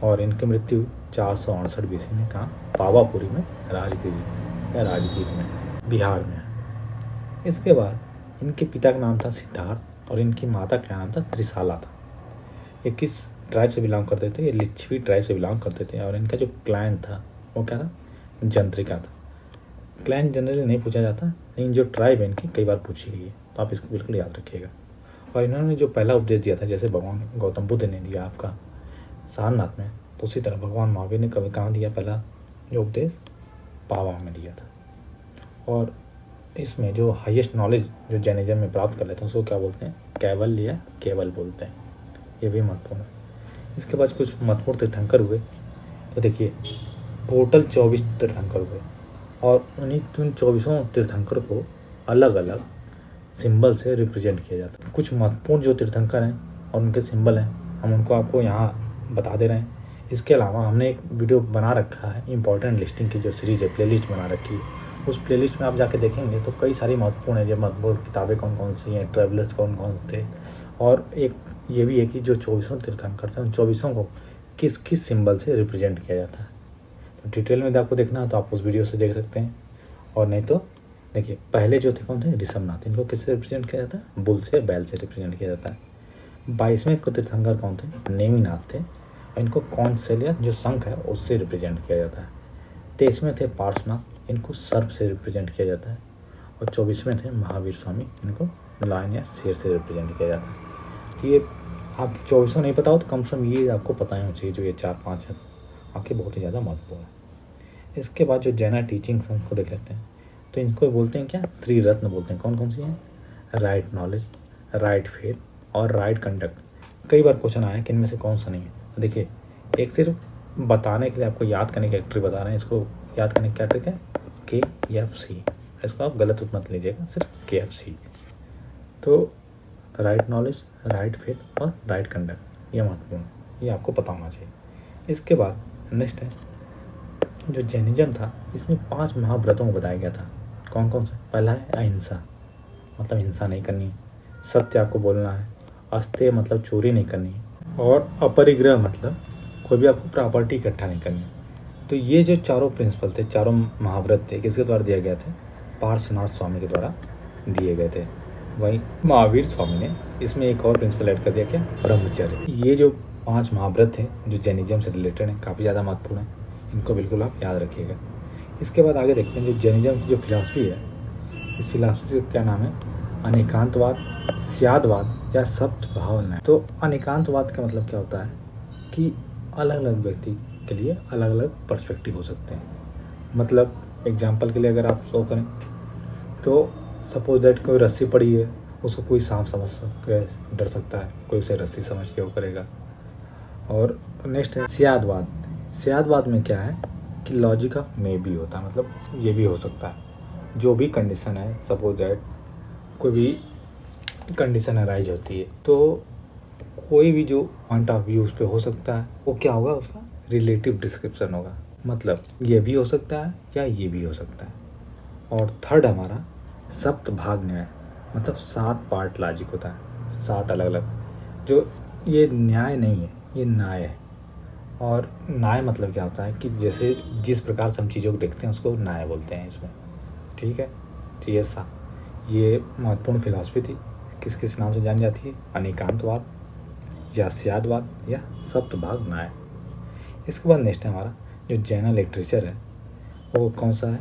और इनकी मृत्यु 468 BC में। कहाँ? पावापुरी में, राजगीर में, बिहार में। इसके बाद इनके पिता का नाम था सिद्धार्थ और इनकी माता का नाम था त्रिशाला था। ये किस ट्राइब से बिलोंग करते थे? ये लिच्छवी ट्राइब से बिलोंग करते थे। और इनका जो क्लैन था वो क्या था? जंत्रिका था। क्लैन जनरली नहीं पूछा जाता, लेकिन जो ट्राइब है इनकी कई बार पूछी गई है, तो आप इसको बिल्कुल याद रखिएगा। और इन्होंने जो पहला उपदेश दिया था, जैसे भगवान गौतम बुद्ध ने दिया आपका सारनाथ में, तो उसी तरह भगवान महावीर ने कभी कहाँ दिया पहला जो उपदेश? पावा में दिया था। और इसमें जो हाईएस्ट नॉलेज जो जैनिज्म में प्राप्त कर लेते हैं उसको क्या बोलते हैं? कैवल या केवल बोलते हैं। ये भी महत्वपूर्ण है। इसके बाद कुछ महत्वपूर्ण तीर्थंकर हुए। तो देखिए, टोटल 24 तीर्थंकर हुए, और उन 24 तीर्थंकर को अलग अलग सिंबल से रिप्रेजेंट किया जाता है। कुछ महत्वपूर्ण जो तीर्थंकर हैं और उनके सिंबल हैं, हम उनको आपको यहाँ बता दे रहे हैं। इसके अलावा हमने एक वीडियो बना रखा है इंपॉर्टेंट लिस्टिंग की, जो सीरीज है, प्लेलिस्ट बना रखी है। उस प्लेलिस्ट में आप जाके देखेंगे तो कई सारी महत्वपूर्ण है, जो महत्वपूर्ण किताबें कौन कौन सी हैं, ट्रेवलर्स कौन कौन थे, और एक ये भी है कि जो 24 तीर्थंकर थे उन 24 को किस किस सिंबल से रिप्रेजेंट किया जाता है। तो डिटेल में आपको देखना है तो आप उस वीडियो से देख सकते हैं, और नहीं तो देखिए, पहले जो थे कौन थे? ऋषभनाथ। इनको किससे रिप्रेजेंट किया जाता है? बुल से, बैल से रिप्रेजेंट किया जाता है। 22वें तीर्थंकर कौन थे? नेमिनाथ थे, और इनको कौंसल्या जो शंख है उससे रिप्रेजेंट किया जाता है। 23वें थे पार्श्वनाथ, इनको सर्प से रिप्रेजेंट किया जाता है। और 24वें थे महावीर स्वामी, इनको लायन या शेर से रिप्रेजेंट किया जाता है। तो ये आप 24 नहीं पता हो तो कम से कम ये आपको पता होना चाहिए, जो ये 4-5 है आपके बहुत ही ज़्यादा महत्वपूर्ण है। इसके बाद जो जैना टीचिंग्स हैं उनको देख लेते हैं। तो इनको बोलते हैं क्या? त्रिरत्न बोलते हैं। कौन कौन सी हैं? राइट नॉलेज, राइट फेथ और राइट कंडक्ट। कई बार क्वेश्चन आया कि इनमें से कौन सा नहीं है। तो देखिए, एक सिर्फ बताने के लिए, आपको याद करने की ट्रिक बता रहे हैं। इसको याद करने की क्या ट्रिक है? KFC। इसको आप गलत मत लीजिएगा, सिर्फ KFC। तो राइट नॉलेज, राइट फेथ और राइट कंडक्ट, ये महत्वपूर्ण है, ये आपको पता होना चाहिए। इसके बाद नेक्स्ट है जो जैनिज्म था, इसमें 5 महाव्रतों को बताया गया था। कौन कौन से? पहला है अहिंसा, मतलब हिंसा नहीं करनी है। सत्य आपको बोलना है, अस्तेय मतलब चोरी नहीं करनी, और अपरिग्रह मतलब कोई भी आपको प्रॉपर्टी इकट्ठा नहीं करनी। तो ये जो चारों प्रिंसिपल थे, चारों महाव्रत थे, किसके द्वारा दिया गया थे? पार्श्वनाथ स्वामी के द्वारा दिए गए थे। वहीं महावीर स्वामी ने इसमें एक और प्रिंसिपल ऐड कर दिया, क्या? ब्रह्मचर्य। ये जो 5 महाव्रत थे जो जैनिज्म से रिलेटेड हैं, काफ़ी ज़्यादा महत्वपूर्ण है, इनको बिल्कुल आप याद रखिएगा। इसके बाद आगे देखते हैं जो जैनिज्म की जो फिलॉसफी है, इस फिलॉसफी का क्या नाम है? अनेकांतवाद, स्यादवाद या सप्त भावना। तो अनेकांतवाद का मतलब क्या होता है कि अलग अलग व्यक्ति के लिए अलग अलग पर्सपेक्टिव हो सकते हैं। मतलब एग्जाम्पल के लिए अगर आप शो करें तो सपोज दैट कोई रस्सी पड़ी है, उसको कोई सांप समझ सकता है, डर सकता है, कोई उसे रस्सी समझ के वो करेगा। और नेक्स्ट है स्यादवाद। स्यादवाद में क्या है कि लॉजिक ऑफ मे बी होता है, मतलब ये भी हो सकता है। जो भी कंडीशन है, सपोज दैट कोई भी कंडीशन अराइज होती है तो कोई भी जो पॉइंट ऑफ व्यू उस पर हो सकता है, वो क्या होगा? उसका रिलेटिव डिस्क्रिप्शन होगा। मतलब ये भी हो सकता है या ये भी हो सकता है। और थर्ड हमारा सप्त भाग न्याय, मतलब 7 पार्ट लॉजिक होता है, 7 अलग अलग। जो ये न्याय नहीं है, ये न्याय है। और न्याय मतलब क्या होता है कि जैसे जिस प्रकार से हम चीज़ों को देखते हैं उसको न्याय बोलते हैं इसमें। ठीक है, तो ये महत्वपूर्ण फिलॉसफी थी। किस किस नाम से जानी जाती है? अनेकांतवाद या स्यादवाद या सप्तभाग न्याय। इसके बाद नेक्स्ट है हमारा जो जैन लिटरेचर है, वो कौन सा है?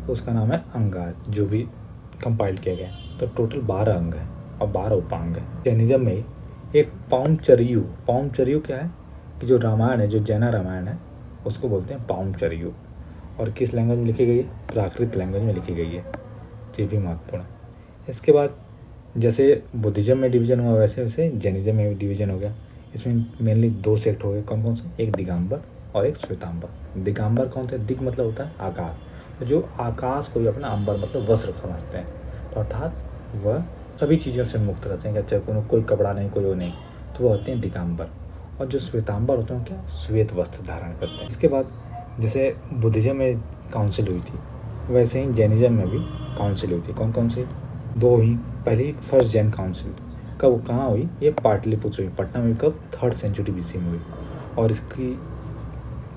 उसका नाम है अंगार, जो भी कंपाइल किया गया है। तो टोटल 12 अंग है और 12 उपांग है। जैनिज्म में एक पाउमचर्यु क्या है कि जो रामायण है, जो जैन रामायण है, उसको बोलते हैं पाउमचर्यु। और किस लैंग्वेज में लिखी गई है? प्राकृत लैंग्वेज में लिखी गई है। तो ये भी महत्वपूर्ण है। इसके बाद जैसे बुद्धिज्म में डिवीजन हुआ, वैसे वैसे जैनिज्म में डिवीजन हो गया। इसमें मेनली 2 सेक्ट हो गए। कौन कौन से? एक दिगंबर और एक श्वेतांबर। दिगंबर कौन थे? दिग मतलब होता है आकाश, तो जो आकाश को अपना अंबर मतलब वस्त्र समझते हैं, तो अर्थात वह सभी चीज़ों से मुक्त रहते हैं। अच्छा, कोई कपड़ा नहीं, कोई वो नहीं, तो वो होते हैं दिगंबर। और जो श्वेतांबर होते हैं क्या? श्वेत वस्त्र धारण करते हैं। इसके बाद जैसे बुद्धिज्म में काउंसिल हुई थी, वैसे ही जैनिज्म में भी काउंसिल हुई थी। कौन कौन सी? 2 ही। पहली फर्स्ट जैन काउंसिल कब कहाँ हुई? ये पाटलिपुत्र में, पटना में। कब? 3rd सेंचुरी BC में हुई। और इसकी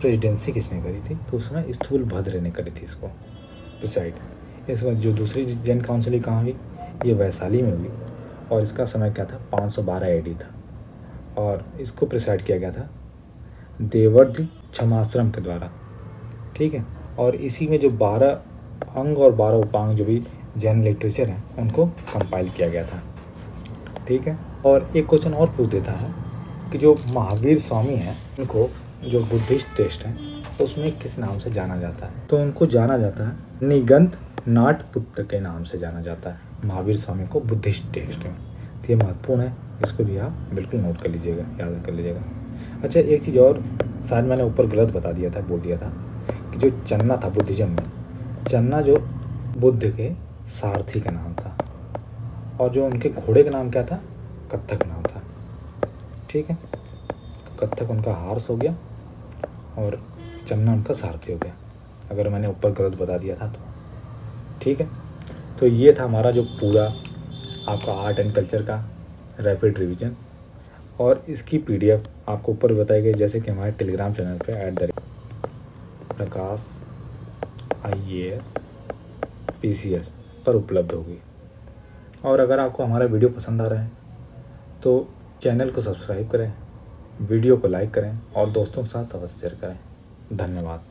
प्रेसिडेंसी किसने करी थी? तो उसमें स्थूलभद्र ने करी थी इसको प्रिसाइड। इस बार जो दूसरी जैन काउंसिल कहाँ हुई? ये वैशाली में हुई। और इसका समय क्या था? 512 AD था। और इसको प्रिसाइड किया गया था देवर्षि छमाश्रम के द्वारा। ठीक है। और इसी में जो 12 अंग और 12 उपांग जो भी जैन लिटरेचर हैं, उनको कंपाइल किया गया था। ठीक है। और एक क्वेश्चन और पूछ देता है कि जो महावीर स्वामी हैं, उनको जो बुद्धिस्ट टेक्स्ट हैं उसमें किस नाम से जाना जाता है? तो उनको जाना जाता है निगंत नाटपुत्र के नाम से जाना जाता है महावीर स्वामी को बुद्धिस्ट टेक्स्ट में। तो ये महत्वपूर्ण है, इसको भी आप बिल्कुल नोट कर लीजिएगा, याद कर लीजिएगा। अच्छा, एक चीज़ और शायद मैंने ऊपर गलत बोल दिया था कि जो चन्ना था बुद्धिज्म में, चन्ना जो बुद्ध के सारथी का नाम था, और जो उनके घोड़े का नाम क्या था? कत्थक नाम था। ठीक है, कत्थक उनका हार्स हो गया और चन्ना उनका सारथी हो गया, अगर मैंने ऊपर गलत बता दिया था तो। ठीक है, तो ये था हमारा जो पूरा आपका आर्ट एंड कल्चर का रैपिड रिवीजन। और इसकी PDF आपको ऊपर बताई गई, जैसे कि हमारे टेलीग्राम चैनल पे @प्रकाश IAS PCS पर उपलब्ध होगी। और अगर आपको हमारा वीडियो पसंद आ रहा है तो चैनल को सब्सक्राइब करें, वीडियो को लाइक करें और दोस्तों के साथ अवश्य शेयर करें। धन्यवाद।